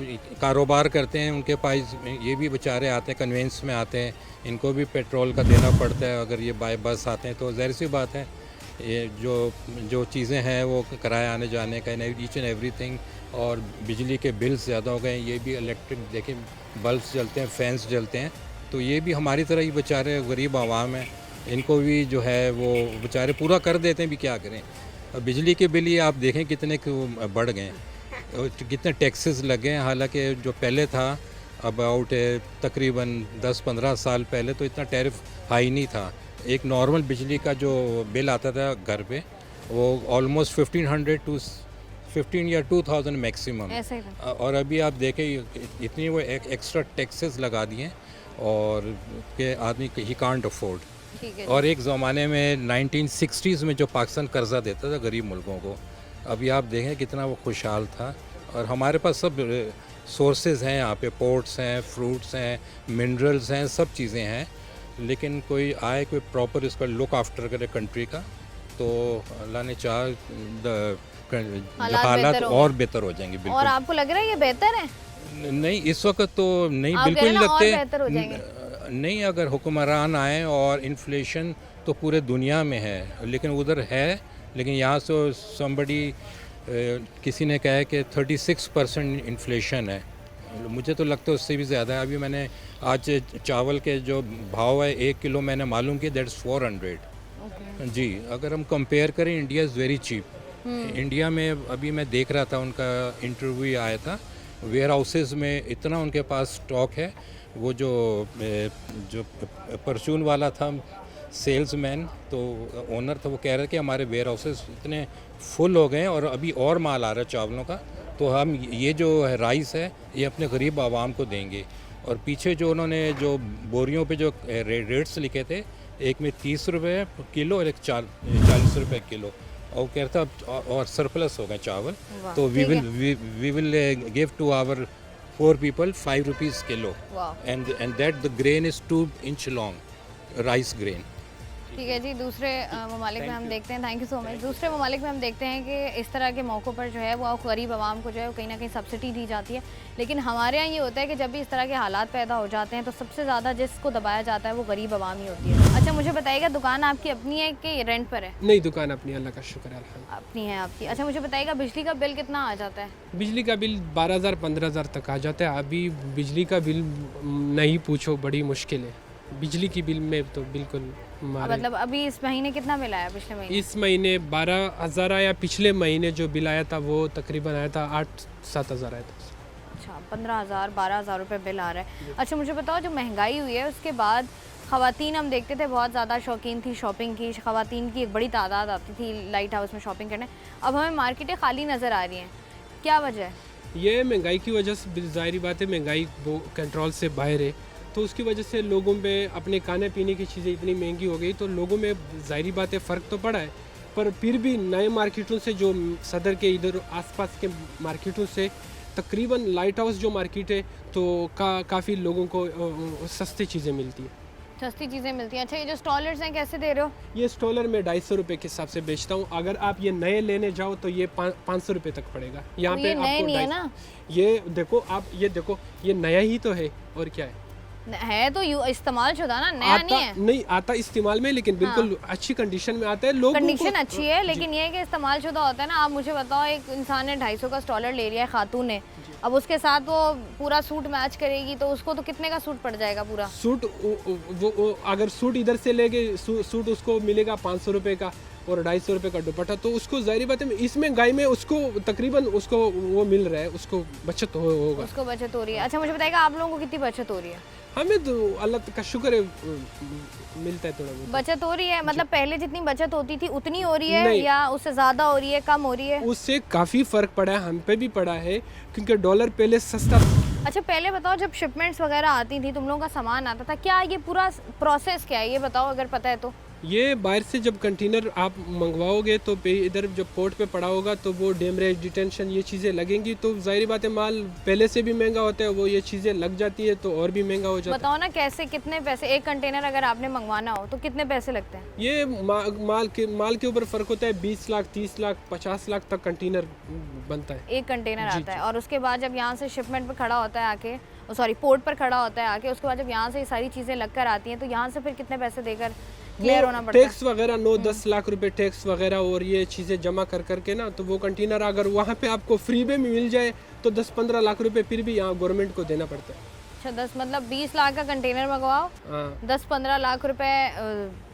कारोबार करते हैं उनके पास ये भी बेचारे आते हैं, कन्वेंस में आते हैं, इनको भी पेट्रोल का देना पड़ता है। अगर ये बाय बस आते हैं तो ज़ाहिर सी बात है ये जो चीज़ें हैं वो किराया आने जाने का, ईच एंड एवरीथिंग, और बिजली के बिल्स ज़्यादा हो गए हैं। ये भी इलेक्ट्रिक देखें, बल्ब्स जलते हैं, फैंस जलते हैं, तो ये भी हमारी तरह ही बेचारे गरीब आवाम हैं, इनको भी जो है वो बेचारे पूरा कर देते हैं, भी क्या करें। अब बिजली के बिल ये आप देखें कितने बढ़ गए हैं, कितने टैक्सेस लगे हैं। हालांकि जो पहले था अबाउट तकरीबन 10-15 साल पहले तो इतना टैरिफ हाई नहीं था। एक नॉर्मल बिजली का जो बिल आता था घर पे वो ऑलमोस्ट 1500 या 2000 मैक्सिमम, और अभी आप देखें इतनी वो एक्स्ट्रा टैक्सेस लगा दिए हैं और कि आदमी ही कांट अफोर्ड। ठीक है। और एक ज़माने में 1960s में जो पाकिस्तान कर्जा देता था गरीब मुल्कों को, अभी आप देखें कितना वो खुशहाल था। और हमारे पास सब सोर्सेज हैं यहाँ पे, पोर्ट्स हैं, फ्रूट्स हैं, मिनरल्स हैं, सब चीज़ें हैं, लेकिन कोई आए कोई प्रॉपर इसका लुक आफ्टर करे कंट्री का, तो अल्लाह ने चाहा हालात और बेहतर हो जाएंगे। बिल्कुल। और आपको लग रहा है ये बेहतर है? नहीं, इस वक्त तो नहीं, आप बिल्कुल कह रहे नहीं ना और बेहतर हो लगते। जाएंगे। नहीं, अगर हुक्मरान आए, और इन्फ्लेशन तो पूरे दुनिया में है, लेकिन उधर है, लेकिन यहाँ से समबडी किसी ने कहा है कि 36% इन्फ्लेशन है। मुझे तो लगता है उससे भी ज़्यादा है। अभी मैंने आज चावल के जो भाव है 1 किलो मैंने मालूम किया, दैट्स 400 जी। अगर हम कंपेयर करें, India is very cheap. India में अभी मैं देख रहा था, उनका इंटरव्यू आया था, वेयर हाउसेस में इतना उनके पास स्टॉक है। वो जो परचून वाला था सेल्समैन, तो ओनर था, वो कह रहे थे कि हमारे वेयर हाउसेस इतने फुल हो गए हैं और अभी और माल आ रहा है चावलों का, तो हम ये जो है राइस है ये अपने गरीब आवाम को देंगे। और पीछे जो उन्होंने जो बोरियों पे जो रेट्स लिखे थे, एक में 30 रुपये किलो और एक 40 रुपये किलो, और कह रहा था और सरप्लस हो गए चावल, तो we will give to our poor people 5 rupees kilo. Wow. And that the grain is 2 inch long, rice grain. ठीक है जी। दूसरे ममालिक में हम देखते हैं, थैंक यू सो मच। दूसरे ममालिक में हम देखते हैं कि इस तरह के मौक़ों पर जो है वो गरीब आवाम को जो है वो कहीं ना कहीं सब्सिडी दी जाती है, लेकिन हमारे यहाँ ये होता है कि जब भी इस तरह के हालात पैदा हो जाते हैं तो सबसे ज़्यादा जिसको दबाया जाता है वो गरीब आवाम ही होती है। अच्छा, मुझे बताइएगा, दुकान आपकी अपनी है कि रेंट पर है? नहीं, दुकान अपनी, अल्लाह का शुक्र है, अपनी है आपकी। अच्छा, मुझे बताइएगा, बिजली का बिल कितना आ जाता है? बिजली का बिल 12,000-15,000 तक आ जाता है। अभी बिजली का बिल नहीं पूछो, बड़ी मुश्किल है बिजली की बिल में तो बिल्कुल। मतलब अभी इस महीने कितना बिल आया? पिछले महीने इस महीने 12,000 आया। पिछले महीने जो बिल आया था वो तकरीबन आया था 8-7 हज़ार आया था। अच्छा, 15,000-12,000 रुपये बिल आ रहा है। अच्छा, मुझे बताओ, जो महंगाई हुई है उसके बाद ख़वातीन, हम देखते थे बहुत ज़्यादा शौकीन थी शॉपिंग की, ख़वातीन की एक बड़ी तादाद आती थी लाइट हाउस में शॉपिंग करने, अब हमें मार्केटें खाली नज़र आ रही हैं, क्या वजह है? ये महंगाई की वजह से, ज़ाहिर बात है महंगाई वो कंट्रोल से बाहर है, तो उसकी वजह से लोगों में अपने खाने पीने की चीज़ें इतनी महंगी हो गई, तो लोगों में ज़ाहिर बात है फ़र्क तो पड़ा है, पर फिर भी नए मार्केटों से, जो सदर के इधर आसपास के मार्केटों से तकरीबन लाइट हाउस जो मार्केट है, तो काफ़ी लोगों को सस्ती चीज़ें मिलती हैं। सस्ती चीज़ें मिलती हैं। अच्छा, ये जो स्टॉलर्स हैं कैसे दे रहे हो? ये स्टॉलर में 250 रुपये के हिसाब से बेचता हूँ। अगर आप ये नए लेने जाओ तो ये 500 रुपये तक पड़ेगा। यहाँ पे नए नहीं है ना? ये देखो आप, ये देखो, ये नया ही तो है, और क्या है तो इस्तेमाल शुदा ना, नया नहीं है। नहीं आता इस्तेमाल में, लेकिन बिल्कुल अच्छी कंडीशन में आता है। लोग कंडीशन अच्छी है, लेकिन ये है कि इस्तेमाल शुदा होता है ना। आप मुझे बताओ, एक इंसान ने 250 का स्टॉलर ले लिया है, खातून ने, अब उसके साथ वो पूरा सूट मैच करेगी तो उसको तो कितने का सूट पड़ जाएगा? पूरा सूट वो अगर सूट इधर से लेके सूट उसको मिलेगा 500 रुपये का और 250 रुपये का दुपट्टा, तो उसको ज़ाहिर बात है इस महंगाई में उसको तकरीबन उसको वो मिल रहा है, उसको बचत होगा, उसको बचत हो रही है। अच्छा, मुझे बताइएगा, आप लोगों को कितनी बचत हो रही है? हमें तो अल्लाह का शुक्र है मिलता है, थोड़ा बहुत बचत हो रही है। मतलब पहले जितनी बचत होती थी उतनी हो रही है या उससे ज़्यादा हो रही है, कम हो रही है? उससे काफ़ी फ़र्क पड़ा है, हम पे भी पड़ा है, क्योंकि डॉलर पहले सस्ता। अच्छा, पहले बताओ, जब शिपमेंट्स वगैरह आती थी, तुम लोगों का सामान आता था, क्या ये पूरा प्रोसेस क्या है, ये बताओ अगर पता है तो। ये बाहर से जब कंटेनर आप मंगवाओगे तो इधर जब पोर्ट पे पड़ा होगा तो वो डेमरेज, डिटेंशन, ये चीज़ें लगेंगी, तो जाहिर बात है माल पहले से भी महंगा होता है, वो ये चीज़ें लग जाती है तो और भी महंगा हो जाता है। बताओ ना कैसे, कितने पैसे एक कंटेनर अगर आपने मंगवाना हो तो कितने पैसे लगते हैं? ये माल के ऊपर फ़र्क होता है। 20 लाख, 30 लाख, 50 लाख तक कंटेनर बनता है, एक कंटेनर आता है। और उसके बाद जब यहाँ से शिपमेंट पर खड़ा होता है आके, सॉरी पोर्ट पर खड़ा होता है आके, उसके बाद जब यहाँ से ये सारी चीज़ें लग कर आती हैं तो यहाँ से फिर कितने पैसे देकर क्लियर होना पड़ता है? टैक्स वगैरह 9-10 लाख रुपए टैक्स वगैरह और ये चीज़ें जमा कर करके ना, तो वो कंटेनर अगर वहाँ पे आपको फ्री में मिल जाए तो 10-15 लाख रुपए फिर भी यहाँ गवर्नमेंट को देना पड़ता है। अच्छा, 10 मतलब 20 लाख का कंटेनर मंगवाओ, 10-15 लाख रुपए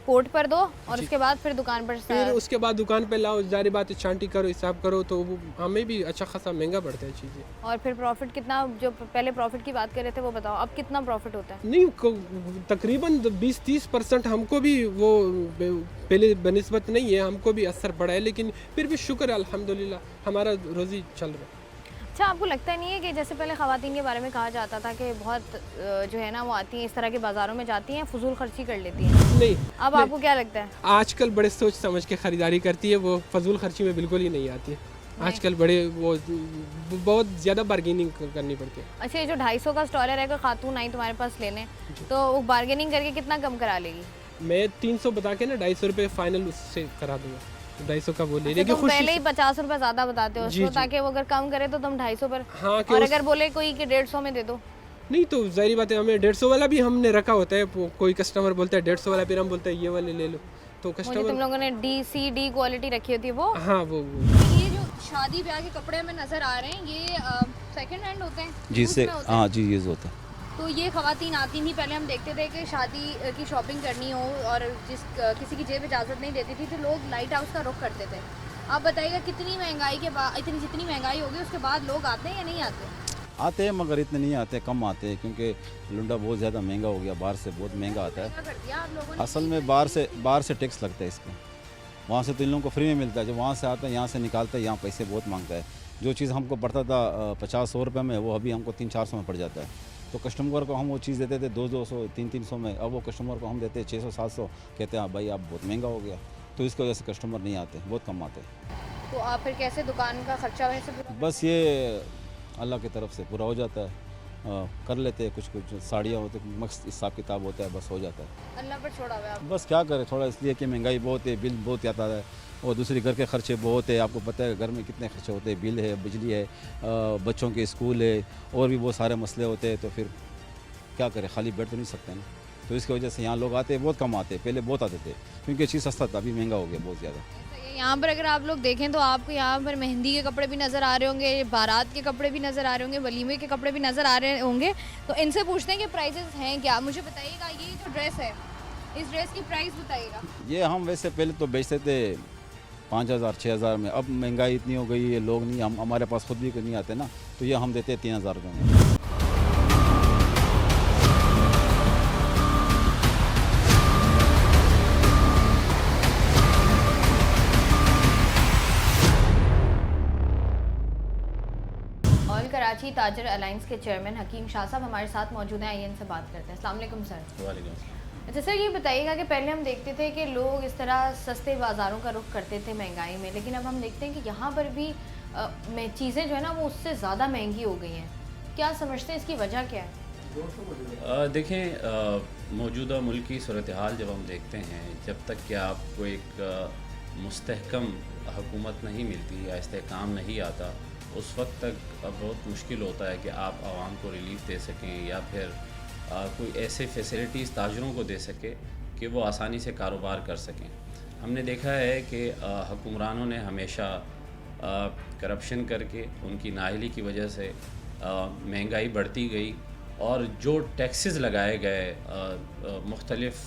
पोर्ट पर दो और उसके बाद फिर दुकान पर, फिर उसके बाद दुकान पे लाओ, जारी बात है, छांटी करो, हिसाब करो, तो हमें भी अच्छा खासा महंगा पड़ता है चीज़ें। और फिर प्रॉफिट कितना, जो पहले प्रॉफिट की बात कर रहे थे वो बताओ, अब कितना प्रॉफिट होता है? नहीं, तकरीबन 20-30% हमको भी वो पहले बनिस्बत नहीं है, हमको भी असर पड़ा है, लेकिन फिर भी शुक्र है अल्हम्दुलिल्लाह, हमारा रोज़ी चल रहा है। अच्छा, आपको लगता नहीं है कि जैसे पहले ख़वातीन के बारे में कहा जाता था कि बहुत जो है ना वो आती हैं इस तरह के बाज़ारों में जाती हैं, फजूल खर्ची कर लेती हैं? नहीं, अब आपको क्या लगता है? आजकल बड़े सोच समझ के ख़रीदारी करती है, वो फजूल खर्ची में बिल्कुल ही नहीं आती है। आजकल बड़े वो बहुत ज़्यादा बार्गेनिंग करनी पड़ती है। अच्छा, ये जो 250 का स्टॉलर है, कोई खातून आई तुम्हारे पास लेने तो वो बार्गेनिंग करके कितना कम करा लेगी? मैं 300 बता के ना 250 रुपये फ़ाइनल उससे करा दूँगा। 250 का वो ले अच्छा, लेगी तुम खुशी पहले ही से। 50 रुपये ज़्यादा बताते हो जी, उसको, जी। ताकि वो अगर कम करे तो तुम 250 पर। हाँ, कि और उस- अगर बोले कोई कि 150 में दे दो? नहीं तो ज़ाहिर बात है, हमें 150 वाला भी हमने रखा होता है। कोई कस्टमर बोलता है 150 वाला, फिर हम बोलते हैं ये वाले ले लो, तो मुझे तुम कस्टमर लोगों ने D क्वालिटी रखी होती है वो। हाँ वो ये जो शादी ब्याह के कपड़े हमें नज़र आ रहे हैं, ये सेकंड हैंड होते हैं? जी यूज़ से में होते हैं? हाँ जी यूज़ होता है। तो ये ख़वातीन आती थी, पहले हम देखते थे कि शादी की शॉपिंग करनी हो और किसी की जेब इजाज़त नहीं देती थी तो लोग लाइट हाउस का रुख करते थे। आप बताइएगा कितनी महंगाई के बाद, जितनी महंगाई होगी उसके बाद लोग आते हैं या नहीं आते? आते हैं मगर इतने नहीं आते, कम आते हैं क्योंकि लुंडा बहुत ज़्यादा महंगा हो गया, बाहर से बहुत महंगा आता है। क्या कर दिया आप लोगों ने? असल में बाहर से टैक्स लगता है इसका, वहाँ से तो इन लोगों को फ्री में मिलता है, जब वहाँ से आता है यहाँ से निकालता है, यहाँ पैसे बहुत मांगता है। जो चीज़ हमको पड़ता था 50-100 रुपये में, वो अभी हमको 300-400 में पड़ जाता है। तो कस्टमर को हम वो चीज़ देते थे 200-200 300-300 में, अब वो कस्टमर को हम देते हैं 600-700, कहते हैं भाई आप बहुत महंगा हो गया। तो इसकी वजह से कस्टमर नहीं आते, बहुत कम आते। तो आप फिर कैसे दुकान का खर्चा वैसे पूरा? बस ये अल्लाह की तरफ से पूरा हो जाता है, कर लेते हैं। कुछ साड़ियाँ होती हैं, मस्त हिसाब किताब होता है, बस हो जाता है। अल्लाह पर छोड़ा हुआ है आप। बस क्या करें, थोड़ा इसलिए कि महंगाई बहुत है, बिल बहुत आता है और दूसरी घर के खर्चे बहुत है। आपको पता है घर में कितने खर्चे होते हैं, बिल है, बिजली है, बच्चों के स्कूल है और भी बहुत सारे मसले होते हैं। तो फिर क्या करें, खाली बैठ तो नहीं सकते ना। तो इसकी वजह से यहाँ लोग आते हैं, बहुत कम आते हैं। पहले बहुत आते थे क्योंकि चीज़ सस्ता था, अभी महंगा हो गया बहुत ज़्यादा। यहाँ पर अगर आप लोग देखें तो आपको यहाँ पर मेहंदी के कपड़े भी नज़र आ रहे होंगे, बारात के कपड़े भी नज़र आ रहे होंगे, वलीमे के कपड़े भी नज़र आ रहे होंगे। तो इनसे पूछते हैं कि प्राइसेस हैं क्या। मुझे बताइएगा, ये जो ड्रेस है, इस ड्रेस की प्राइस बताइएगा। ये हम वैसे पहले तो बेचते थे 5000-6000 में, अब महंगाई इतनी हो गई है, लोग नहीं, हम हमारे पास खुद भी नहीं आते ना, तो ये हम देते हैं 3000 रुपये में। ऑल कराची ताजर अलायंस के चेयरमैन हकीम शाह साहब हमारे साथ मौजूद हैं। आइए इनसे बात करते हैं। अस्सलाम वालेकुम सर। वालेकुम। अच्छा सर, ये बताइएगा कि पहले हम देखते थे कि लोग इस तरह सस्ते बाज़ारों का रुख करते थे महंगाई में, लेकिन अब हम देखते हैं कि यहाँ पर भी चीज़ें जो है ना वो उससे ज़्यादा महंगी हो गई हैं। क्या समझते हैं, इसकी वजह क्या है? देखें, मौजूदा मुल्क की सूरत हाल जब हम देखते हैं, जब तक कि आपको एक मुस्तहकम हुकूमत नहीं मिलती या इस्तेहकाम नहीं आता, उस वक्त तक बहुत मुश्किल होता है कि आप आवाम को रिलीफ दे सकें या फिर कोई ऐसे फैसिलिटीज़ ताजरों को दे सके कि वो आसानी से कारोबार कर सकें। हमने देखा है कि हुक्मरानों ने हमेशा करप्शन करके, उनकी नाअहली की वजह से महंगाई बढ़ती गई और जो टैक्सेस लगाए गए मुख्तलिफ़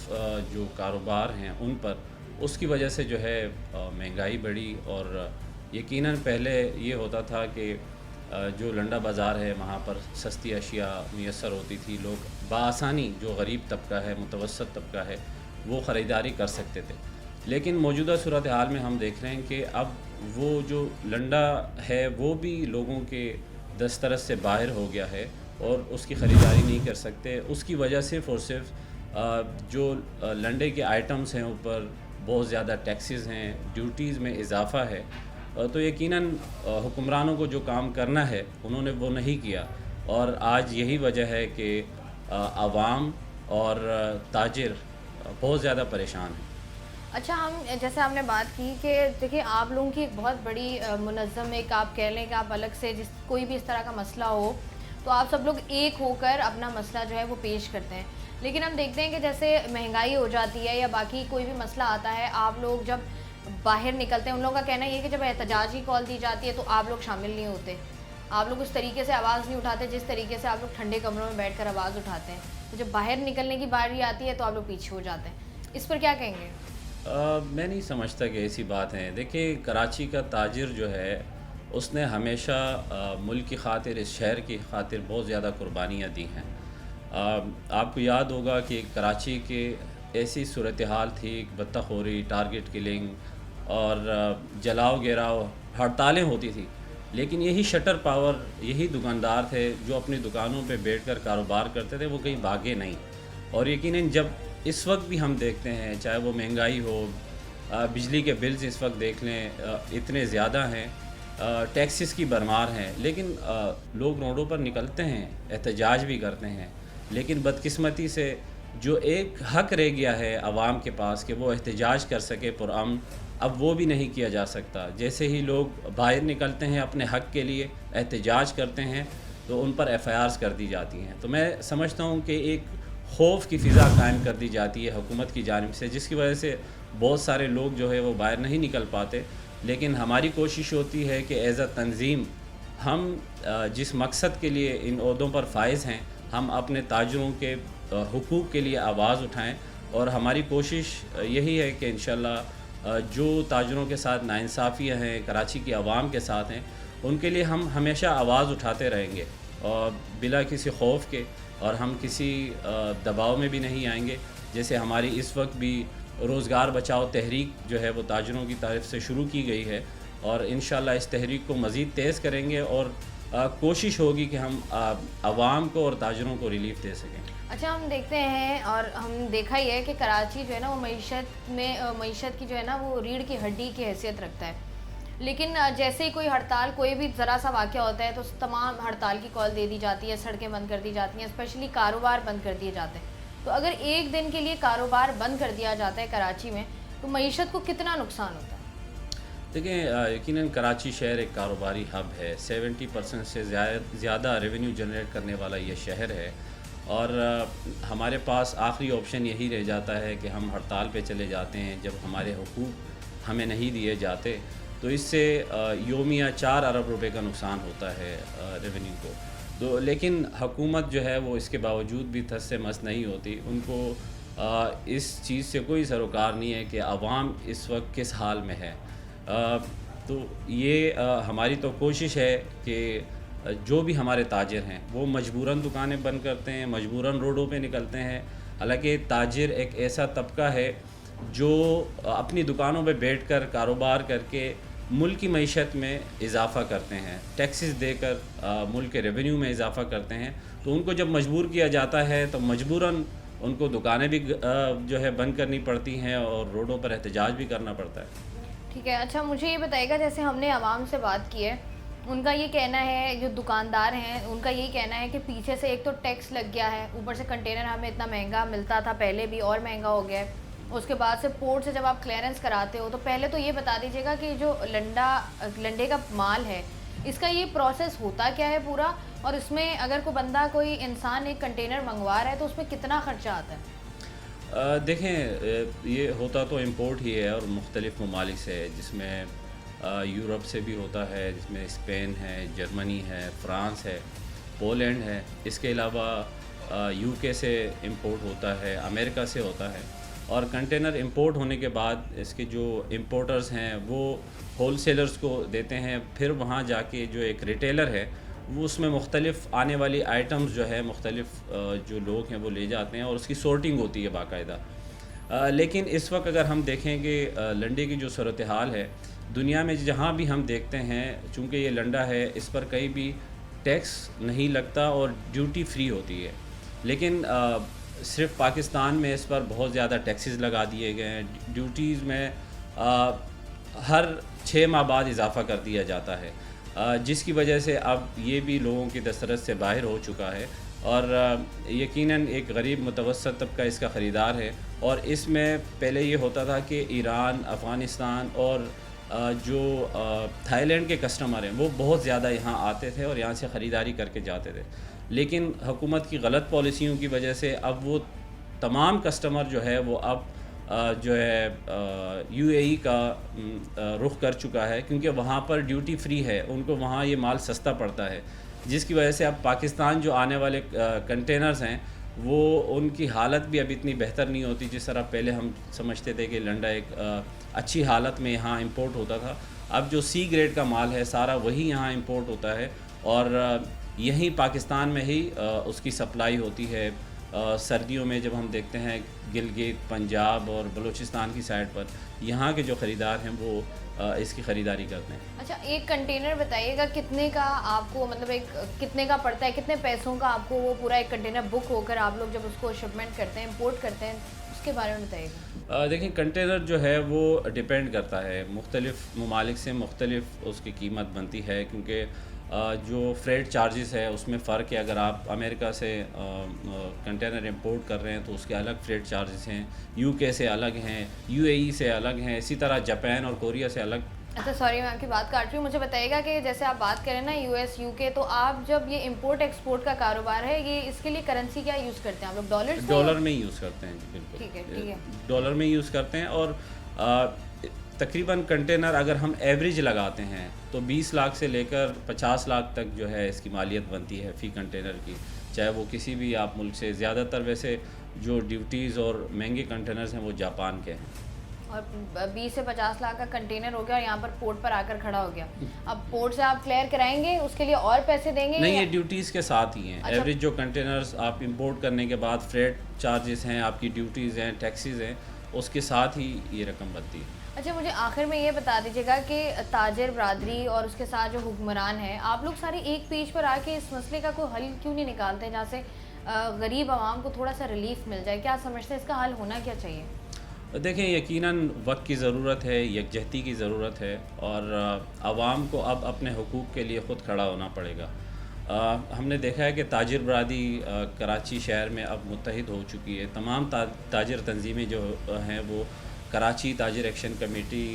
जो कारोबार हैं उन पर, उसकी वजह से जो है महंगाई बढ़ी। और यकीनन पहले ये होता था कि जो लंडा बाज़ार है वहाँ पर सस्ती अशिया मैसर होती थी, लोग बआसानी, जो गरीब तबका है, मुतवसत तबका है, वो ख़रीदारी कर सकते थे। लेकिन मौजूदा सूरत हाल में हम देख रहे हैं कि अब वो जो लंडा है वो भी लोगों के दस्तरस से बाहर हो गया है और उसकी ख़रीदारी नहीं कर सकते। उसकी वजह सिर्फ़ और सिर्फ जो लंडे के आइटम्स हैं ऊपर बहुत ज़्यादा टैक्सेस हैं, ड्यूटीज़ में इजाफ़ा है। तो यकीनन हुक्मरानों को जो काम करना है उन्होंने वो नहीं किया और आज यही वजह है कि आवाम और ताजिर बहुत ज़्यादा परेशान हैं। अच्छा, हम जैसे आपने बात की कि देखिए आप लोगों की एक बहुत बड़ी मुनज़्ज़म, एक आप कह लें कि आप अलग से कोई भी इस तरह का मसला हो तो आप सब लोग एक होकर अपना मसला जो है वो पेश करते हैं। लेकिन हम देखते हैं कि जैसे महंगाई हो जाती है या बाकी कोई भी मसला आता है, आप लोग जब बाहर निकलते हैं, उन लोगों का कहना ये है कि जब एहतजाज की कॉल दी जाती है तो आप लोग शामिल नहीं होते, आप लोग उस तरीके से आवाज़ नहीं उठाते जिस तरीके से आप लोग ठंडे कमरों में बैठकर आवाज़ उठाते हैं। तो जब बाहर निकलने की बारी आती है तो आप लोग पीछे हो जाते हैं। इस पर क्या कहेंगे? मैं नहीं समझता कि ऐसी बात है। देखिए, कराची का ताजिर जो है उसने हमेशा मुल्क की खातिर, इस शहर की खातिर बहुत ज़्यादा कुर्बानियाँ दी हैं। आपको याद होगा कि कराची के ऐसी सूरत हाल थी, बदतखोरी, टारगेट किलिंग और जलाओ गिराओ, हड़तालें होती थी। लेकिन यही शटर पावर, यही दुकानदार थे जो अपनी दुकानों पे बैठकर कारोबार करते थे, वो कहीं भागे नहीं। और यकीनन जब इस वक्त भी हम देखते हैं, चाहे वो महंगाई हो, बिजली के बिल्स इस वक्त देख लें इतने ज़्यादा हैं, टैक्सेस की भरमार हैं, लेकिन लोग रोडों पर निकलते हैं, एहतजाज भी करते हैं। लेकिन बदकिस्मती से जो एक हक रह गया है आवाम के पास कि वो एहतजाज कर सके पुरअमन, अब वो भी नहीं किया जा सकता। जैसे ही लोग बाहर निकलते हैं अपने हक के लिए, एहतजाज करते हैं, तो उन पर FIRs कर दी जाती हैं। तो मैं समझता हूँ कि एक खौफ की फ़िज़ा कायम कर दी जाती है हुकूमत की जानिब से, जिसकी वजह से बहुत सारे लोग जो है वो बाहर नहीं निकल पाते। लेकिन हमारी कोशिश होती है कि एज़ अ तंज़ीम हम जिस मकसद के लिए इन ओहदों पर फाइज़ हैं, हम अपने ताजरों के हुकूक़ के लिए आवाज़ उठाएं। और हमारी कोशिश यही है कि इंशाअल्लाह जो ताजरों के साथ नाइंसाफ़ियाँ हैं, कराची की आवाम के साथ हैं, उनके लिए हम हमेशा आवाज़ उठाते रहेंगे और बिला किसी खौफ के, और हम किसी दबाव में भी नहीं आएंगे। जैसे हमारी इस वक्त भी रोज़गार बचाओ तहरीक जो है वो ताजरों की तरफ से शुरू की गई है, और इंशाअल्लाह इस तहरीक को मज़ीद तेज़ करेंगे और कोशिश होगी कि हम आवाम को और ताजरों को रिलीफ दे सकें। अच्छा, हम देखते हैं और हम देखा ही है कि कराची जो है ना वो मईशत की जो है ना वो रीढ़ की हड्डी की हैसियत रखता है। लेकिन जैसे ही कोई हड़ताल, कोई भी ज़रा सा वाक़या होता है तो तमाम हड़ताल की कॉल दे दी जाती है, सड़कें बंद कर दी जाती हैं, स्पेशली कारोबार बंद कर दिए जाते हैं। तो अगर एक दिन के लिए कारोबार बंद कर दिया जाता है कराची में, तो मईशत को कितना नुकसान होता है? देखें, यकीनन कराची शहर एक कारोबारी हब है। 70% से ज़्यादा रेवेन्यू जनरेट करने वाला ये शहर है, और हमारे पास आखिरी ऑप्शन यही रह जाता है कि हम हड़ताल पे चले जाते हैं जब हमारे हुकूक हमें नहीं दिए जाते। तो इससे योमिया 4 अरब रुपए का नुकसान होता है रेवेन्यू को। तो लेकिन हुकूमत जो है वो इसके बावजूद भी थस से मस नहीं होती। उनको इस चीज़ से कोई सरोकार नहीं है कि आवाम इस वक्त किस हाल में है। तो ये हमारी तो कोशिश है कि जो भी हमारे ताजिर हैं वो मजबूरन दुकानें बंद करते हैं, मजबूरन रोडों पे निकलते हैं। हालांकि ताजिर एक ऐसा तबका है जो अपनी दुकानों पे बैठकर कारोबार करके मुल्क की मईशत में इजाफ़ा करते हैं, टैक्सेस देकर मुल्क के रेवेन्यू में इजाफ़ा करते हैं। तो उनको जब मजबूर किया जाता है तो मजबूरन उनको दुकानें भी जो है बंद करनी पड़ती हैं और रोडों पर एहतजाज भी करना पड़ता है। ठीक है। अच्छा, मुझे ये बताइएगा, जैसे हमने आवाम से बात की है, उनका ये कहना है, जो दुकानदार हैं उनका यही कहना है कि पीछे से एक तो टैक्स लग गया है, ऊपर से कंटेनर हमें इतना महंगा मिलता था पहले भी और महंगा हो गया है। उसके बाद से पोर्ट से जब आप क्लियरेंस कराते हो तो पहले तो ये बता दीजिएगा कि जो लंडे का माल है इसका ये प्रोसेस होता क्या है पूरा, और इसमें अगर कोई इंसान एक कंटेनर मंगवा रहा है तो उसमें कितना ख़र्चा आता है? देखें, ये होता तो इम्पोर्ट ही है और मुख्तलिफ़ ममालिक से है, जिसमें यूरोप से भी होता है, जिसमें स्पेन है, जर्मनी है, फ़्रांस है, पोलैंड है। इसके अलावा UK से इम्पोर्ट होता है, अमेरिका से होता है। और कंटेनर इंपोर्ट होने के बाद इसके जो इंपोर्टर्स हैं वो होलसेलर्स को देते हैं, फिर वहाँ जाके जो एक रिटेलर है वो उसमें मुख्तलिफ़ आने वाली आइटम्स जो है मुख्तलिफ़ जो लोग हैं वो ले जाते हैं और उसकी सॉर्टिंग होती है बाकायदा। लेकिन इस वक्त अगर हम देखें कि लंडे की जो सूरत हाल है दुनिया में जहाँ भी हम देखते हैं, चूँकि ये लंडा है इस पर कहीं भी टैक्स नहीं लगता और ड्यूटी फ्री होती है। लेकिन सिर्फ पाकिस्तान में इस पर बहुत ज़्यादा टैक्सेस लगा दिए गए हैं। ड्यूटीज़ में हर 6 माह बाद इजाफ़ा कर दिया जाता है, जिसकी वजह से अब ये भी लोगों की दस्तरस से बाहर हो चुका है और यकीनन एक गरीब मुतवस्सत तबका इसका ख़रीदार है। और इसमें पहले ये होता था कि ईरान, अफ़गानिस्तान और जो थाईलैंड के कस्टमर हैं वो बहुत ज़्यादा यहाँ आते थे और यहाँ से ख़रीदारी करके जाते थे। लेकिन हुकूमत की गलत पॉलिसियों की वजह से अब वो तमाम कस्टमर जो है वो अब जो है UAE का रुख कर चुका है, क्योंकि वहाँ पर ड्यूटी फ्री है, उनको वहाँ ये माल सस्ता पड़ता है, जिसकी वजह से अब पाकिस्तान जो आने वाले कंटेनर्स हैं वो उनकी हालत भी अब इतनी बेहतर नहीं होती जिस तरह पहले हम समझते थे कि लंडा एक अच्छी हालत में यहाँ इंपोर्ट होता था। अब जो C ग्रेड का माल है सारा वही यहाँ इंपोर्ट होता है और यहीं पाकिस्तान में ही उसकी सप्लाई होती है सर्दियों में जब हम देखते हैं गिलगित, पंजाब और बलूचिस्तान की साइड पर यहाँ के जो ख़रीदार हैं वो इसकी ख़रीदारी करते हैं। अच्छा, एक कंटेनर बताइएगा कितने का आपको, मतलब एक कितने का पड़ता है, कितने पैसों का आपको वो पूरा एक कंटेनर बुक होकर आप लोग जब उसको शिपमेंट करते हैं, इंपोर्ट करते हैं, उसके बारे में बताइएगा। देखिए, कंटेनर जो है वो डिपेंड करता है, मुख्तलिफ़ ममालिक से मुख्तलिफ़ उसकी कीमत बनती है, क्योंकि जो फ्रेट चार्जेस है उसमें फ़र्क है। अगर आप अमेरिका से कंटेनर इंपोर्ट कर रहे हैं तो उसके अलग फ्रेट चार्जेस हैं, यूके से अलग हैं, यूएई से अलग हैं, इसी तरह जापान और कोरिया से अलग। अच्छा सॉरी, मैं आपकी बात काट रही हूँ, मुझे बताइएगा कि जैसे आप बात करें ना यूएस, यूके, तो आप जब ये इंपोर्ट एक्सपोर्ट का कारोबार है, ये इसके लिए करेंसी क्या यूज़ करते हैं आप लोग? डॉलर में यूज़ करते हैं जी, बिल्कुल। ठीक है। डॉलर में यूज़ करते हैं। और तकरीबन कंटेनर अगर हम एवरेज लगाते हैं तो 20 लाख से लेकर 50 लाख तक जो है इसकी मालियत बनती है फ़ी कंटेनर की, चाहे वो किसी भी आप मुल्क से। ज़्यादातर वैसे जो ड्यूटीज़ और महंगे कंटेनर्स हैं वो जापान के हैं। और 20 से 50 लाख का कंटेनर हो गया और यहाँ पर पोर्ट पर आकर खड़ा हो गया। अब पोर्ट से आप क्लियर कराएंगे, उसके लिए और पैसे देंगे? नहीं, ये ड्यूटीज़ के साथ ही हैं। एवरेज जो कंटेनर्स आप इंपोर्ट करने के बाद फ्रेट चार्जेस हैं, आपकी ड्यूटीज़ हैं, टैक्सेस हैं, उसके साथ ही ये रकम बनती है। अच्छा, मुझे आखिर में ये बता दीजिएगा कि ताजिर बरादरी और उसके साथ जो हुक्मरान हैं, आप लोग सारे एक पेज पर आके इस मसले का कोई हल क्यों नहीं निकालते जहाँ से गरीब आवाम को थोड़ा सा रिलीफ मिल जाए? क्या समझते हैं इसका हल होना क्या चाहिए? देखें, यकीनन वक्त की ज़रूरत है, यकजहती की ज़रूरत है, और आवाम को अब अपने हुकूक़ के लिए ख़ुद खड़ा होना पड़ेगा। हमने देखा है कि ताजिर बरादरी कराची शहर में अब मुत्तहिद हो चुकी है। तमाम ताजिर तंजीमें जो हैं वो कराची ताजिर एक्शन कमेटी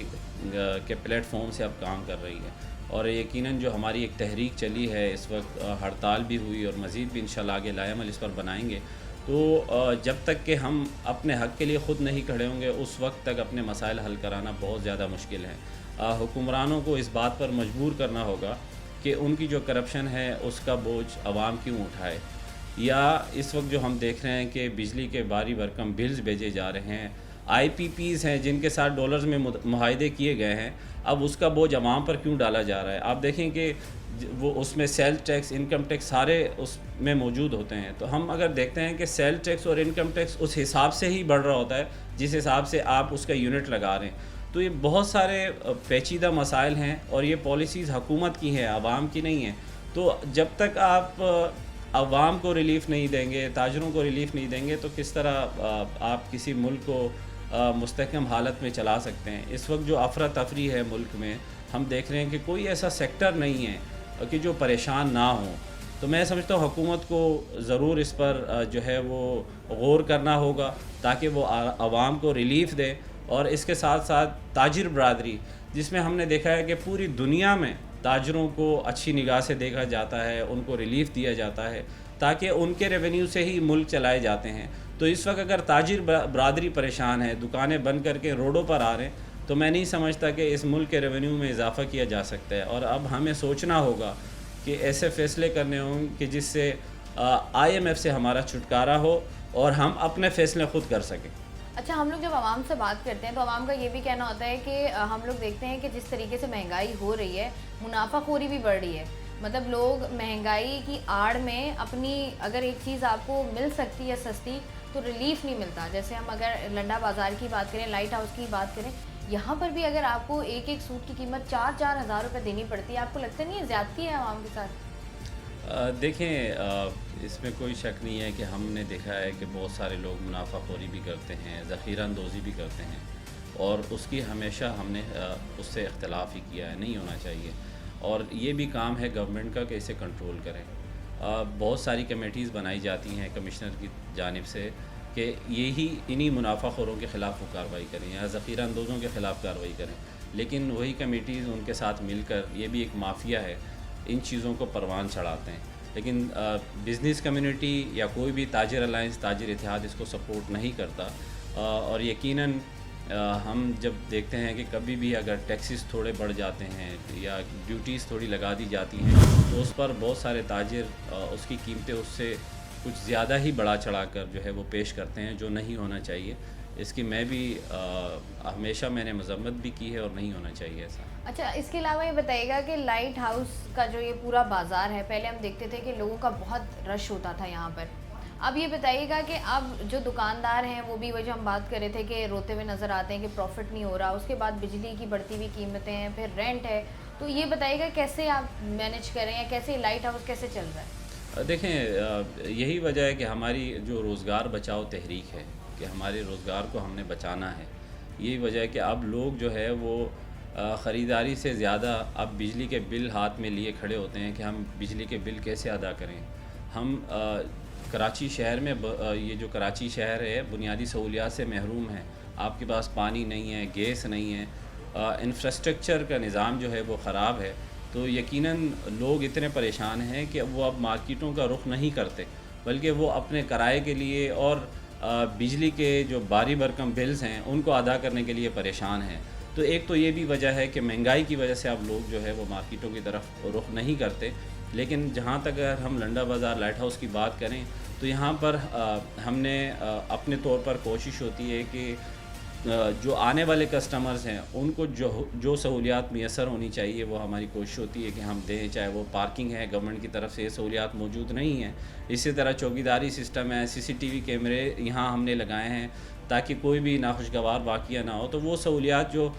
के प्लेटफॉर्म से अब काम कर रही है, और यकीनन जो हमारी एक तहरीक चली है इस वक्त, हड़ताल भी हुई और मज़ीद भी इंशाल्लाह आगे लाएमल इस पर बनाएंगे। तो जब तक कि हम अपने हक़ के लिए ख़ुद नहीं खड़े होंगे उस वक्त तक अपने मसाइल हल कराना बहुत ज़्यादा मुश्किल है। हुक्मरानों को इस बात पर मजबूर करना होगा कि उनकी जो करप्शन है उसका बोझ आवाम क्यों उठाए। या इस वक्त जो हम देख रहे हैं कि बिजली के भारी भरकम बिल्स भेजे जा रहे हैं, IPPs हैं जिनके साथ डॉलर्स में मुआहदे किए गए हैं, अब उसका बोझ आवाम पर क्यों डाला जा रहा है? आप देखें कि वो उसमें सेल टैक्स, इनकम टैक्स सारे उसमें मौजूद होते हैं। तो हम अगर देखते हैं कि सेल टैक्स और इनकम टैक्स उस हिसाब से ही बढ़ रहा होता है जिस हिसाब से आप उसका यूनिट लगा रहे हैं। तो ये बहुत सारे पेचीदा मसाइल हैं और ये पॉलिसीज़ हुकूमत की हैं, आवाम की नहीं है। तो जब तक आप आवाम को रिलीफ़ नहीं देंगे, ताजरों को रिलीफ़ नहीं देंगे, तो किस तरह आप किसी मुल्क को मुस्तहकम हालत में चला सकते हैं? इस वक्त जो अफरा तफरी है मुल्क में, हम देख रहे हैं कि कोई ऐसा सेक्टर नहीं है कि जो परेशान ना हो। तो मैं समझता हूँ हुकूमत को ज़रूर इस पर जो है वो गौर करना होगा ताकि वो आवाम को रिलीफ़ दे। और इसके साथ साथ ताजिर बरादरी, जिसमें हमने देखा है कि पूरी दुनिया में ताजरों को अच्छी निगाह से देखा जाता है, उनको रिलीफ़ दिया जाता है ताकि उनके रेवेन्यू से ही मुल्क चलाए जाते हैं। तो इस वक्त अगर ताजिर बरादरी परेशान है, दुकानें बंद करके रोडों पर आ रहे हैं, तो मैं नहीं समझता कि इस मुल्क के रेवेन्यू में इजाफ़ा किया जा सकता है। और अब हमें सोचना होगा कि ऐसे फ़ैसले करने होंगे कि जिससे IMF से हमारा छुटकारा हो और हम अपने फ़ैसले ख़ुद कर सकें। अच्छा, हम लोग जब आवाम से बात करते हैं तो आवाम का ये भी कहना होता है कि हम लोग देखते हैं कि जिस तरीके से महंगाई हो रही है, मुनाफाखोरी भी बढ़ रही है। मतलब लोग महंगाई की आड़ में अपनी, अगर एक चीज़ आपको मिल सकती है सस्ती, तो रिलीफ़ नहीं मिलता। जैसे हम अगर लंडा बाज़ार की बात करें, लाइट हाउस की बात करें, यहाँ पर भी अगर आपको एक एक सूट की कीमत 4-4 हज़ार रुपये देनी पड़ती है, आपको लगता नहीं है ज़्यादती है आवाम के साथ? देखें, इसमें कोई शक नहीं है कि हमने देखा है कि बहुत सारे लोग मुनाफाखोरी भी करते हैं, ज़ख़ीरा अंदोज़ी भी करते हैं, और उसकी हमेशा हमने उससे इख्तलाफ ही किया है, नहीं होना चाहिए। और ये भी काम है गवर्नमेंट का कि इसे कंट्रोल करें। बहुत सारी कमेटीज़ बनाई जाती हैं कमिश्नर की जानिब से कि यही इन्हीं मुनाफाखोरों के ख़िलाफ़ वो कार्रवाई करें या ज़ख़ीरा अंदोज़ों के ख़िलाफ़ कार्रवाई करें, लेकिन वही कमेटीज़ उनके साथ मिलकर, ये भी एक माफिया है, इन चीज़ों को परवान चढ़ाते हैं। लेकिन बिज़नेस कम्युनिटी या कोई भी ताजिर अलायंस, ताजिर इत्तेहाद इसको सपोर्ट नहीं करता। और यकीनन हम जब देखते हैं कि कभी भी अगर टैक्सेस थोड़े बढ़ जाते हैं या ड्यूटीज़ थोड़ी लगा दी जाती हैं, तो उस पर बहुत सारे ताजिर उसकी कीमतें उससे कुछ ज़्यादा ही बढ़ा चढ़ा कर जो है वो पेश करते हैं, जो नहीं होना चाहिए। इसकी मैं भी हमेशा मैंने मजम्मत भी की है और नहीं होना चाहिए ऐसा। अच्छा, इसके अलावा ये बताइएगा कि लाइट हाउस का जो ये पूरा बाज़ार है, पहले हम देखते थे कि लोगों का बहुत रश होता था यहाँ पर, अब ये बताइएगा कि अब जो दुकानदार हैं वो भी, वही जो हम बात कर रहे थे कि रोते हुए नज़र आते हैं कि प्रॉफिट नहीं हो रहा, उसके बाद बिजली की बढ़ती हुई कीमतें हैं, फिर रेंट है, तो ये बताइएगा कैसे आप मैनेज करें या कैसे लाइट हाउस कैसे चल रहा है? देखें, यही वजह है कि हमारी जो रोज़गार बचाओ तहरीक है कि हमारे रोज़गार को हमने बचाना है। यही वजह है कि अब लोग जो है वो ख़रीदारी से ज़्यादा अब बिजली के बिल हाथ में लिए खड़े होते हैं कि हम बिजली के बिल कैसे अदा करें। हम कराची शहर में ये जो कराची शहर है बुनियादी सहूलियात से महरूम है। आपके पास पानी नहीं है, गैस नहीं है, इंफ्रास्ट्रक्चर का निज़ाम जो है वो ख़राब है, तो यकीनन लोग इतने परेशान हैं कि वो अब मार्केटों का रुख नहीं करते, बल्कि वो अपने किराए के लिए और बिजली के जो बारी भरकम बिल्स हैं उनको अदा करने के लिए परेशान हैं। तो एक तो ये भी वजह है कि महंगाई की वजह से अब लोग जो है वो मार्केटों की तरफ रुख नहीं करते। लेकिन जहाँ तक अगर हम लंडा बाज़ार लाइट हाउस की बात करें तो यहाँ पर हमने अपने तौर पर कोशिश होती है कि जो आने वाले कस्टमर्स हैं उनको जो सहूलियात मैसर होनी चाहिए वो हमारी कोशिश होती है कि हम दें। चाहे वो पार्किंग है, गवर्नमेंट की तरफ से ये सहूलियात मौजूद नहीं है। इसी तरह चौकीदारी सिस्टम है, CCTV कैमरे यहाँ हमने लगाए हैं ताकि कोई भी नाखुशगवार वाक़या ना हो। तो वो सहूलियात जो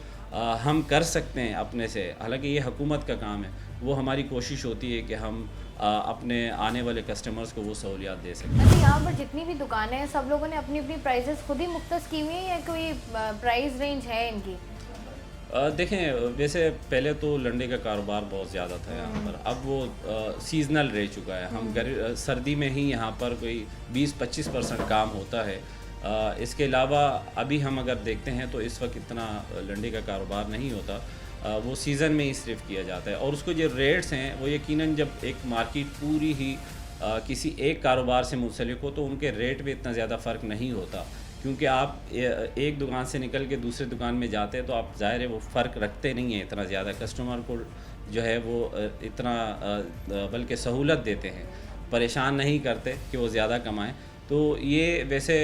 हम कर सकते हैं अपने से, हालांकि ये हुकूमत का काम है, वो हमारी कोशिश होती है कि हम अपने आने वाले कस्टमर्स को वो सहूलियात दे सकें। अच्छा, यहाँ पर जितनी भी दुकानें हैं सब लोगों ने अपनी अपनी प्राइसेस खुद ही मुख्तस की हुई हैं या कोई प्राइस रेंज है इनकी? देखें, वैसे पहले तो लंडे का कारोबार बहुत ज़्यादा था यहाँ पर, अब वो सीजनल रह चुका है। हम सर्दी में ही यहाँ पर कोई 20-25% काम होता है। इसके अलावा अभी हम अगर देखते हैं तो इस वक्त इतना लंडे का कारोबार नहीं होता, वो सीज़न में ही सिर्फ किया जाता है। और उसको जो रेट्स हैं वो यकीनन जब एक मार्केट पूरी ही किसी एक कारोबार से मुंसलिक हो तो उनके रेट में इतना ज़्यादा फ़र्क नहीं होता, क्योंकि आप एक दुकान से निकल के दूसरे दुकान में जाते हैं तो आप ज़ाहिर है वो फ़र्क रखते नहीं हैं इतना ज़्यादा। कस्टमर को जो है वो इतना बल्कि सहूलत देते हैं, परेशान नहीं करते कि वो ज़्यादा कमाएँ। तो ये वैसे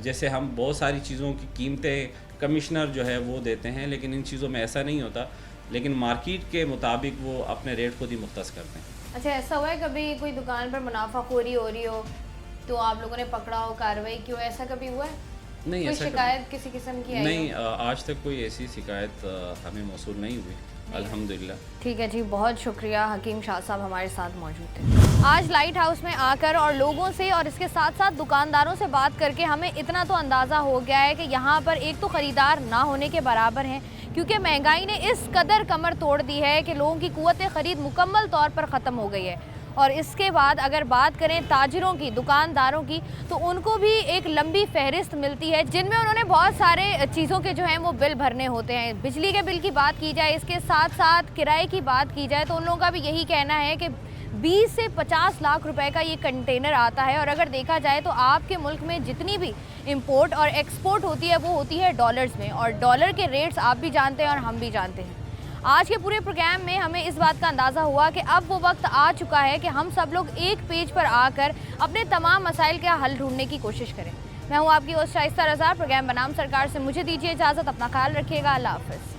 जैसे हम बहुत सारी चीज़ों की कीमतें कमिश्नर जो है वो देते हैं, लेकिन इन चीज़ों में ऐसा नहीं होता, लेकिन मार्केट के मुताबिक वो अपने रेट खुद ही मुख्तस करते हैं। अच्छा, ऐसा हुआ है कभी कोई दुकान पर मुनाफाखोरी हो रही हो तो आप लोगों ने पकड़ा हो, कार्रवाई की हो, ऐसा कभी हुआ है? नहीं, कोई ऐसा शिकायत किसी किस्म की आई नहीं, हो? आज तक कोई ऐसी शिकायत हमें मौसूल नहीं हुई, अल्हम्दुलिल्लाह। ठीक है जी, बहुत शुक्रिया। हकीम शाह साहब हमारे साथ मौजूद थे। आज लाइट हाउस में आकर और लोगों से और इसके साथ साथ दुकानदारों से बात करके हमें इतना तो अंदाज़ा हो गया है कि यहाँ पर एक तो ख़रीदार ना होने के बराबर हैं, क्योंकि महंगाई ने इस कदर कमर तोड़ दी है कि लोगों की कुव्वत ख़रीद मुकम्मल तौर पर ख़त्म हो गई है। और इसके बाद अगर बात करें ताजिरों की, दुकानदारों की, तो उनको भी एक लंबी फहरिस्त मिलती है जिनमें उन्होंने बहुत सारे चीज़ों के जो हैं वो बिल भरने होते हैं। बिजली के बिल की बात की जाए, इसके साथ साथ किराए की बात की जाए, तो उन लोगों का भी यही कहना है कि 20 से 50 लाख रुपए का ये कंटेनर आता है। और अगर देखा जाए तो आपके मुल्क में जितनी भी इंपोर्ट और एक्सपोर्ट होती है वो होती है डॉलर्स में, और डॉलर के रेट्स आप भी जानते हैं और हम भी जानते हैं। आज के पूरे प्रोग्राम में हमें इस बात का अंदाज़ा हुआ कि अब वो वक्त आ चुका है कि हम सब लोग एक पेज पर आकर अपने तमाम मसाइल का हल ढूंढने की कोशिश करें। मैं हूँ आपकी होस्ट शाइस्ता रज़ा। प्रोग्राम बनाम सरकार से मुझे दीजिए इजाज़त। अपना ख्याल रखिएगा। अल्लाह हाफ़िज़।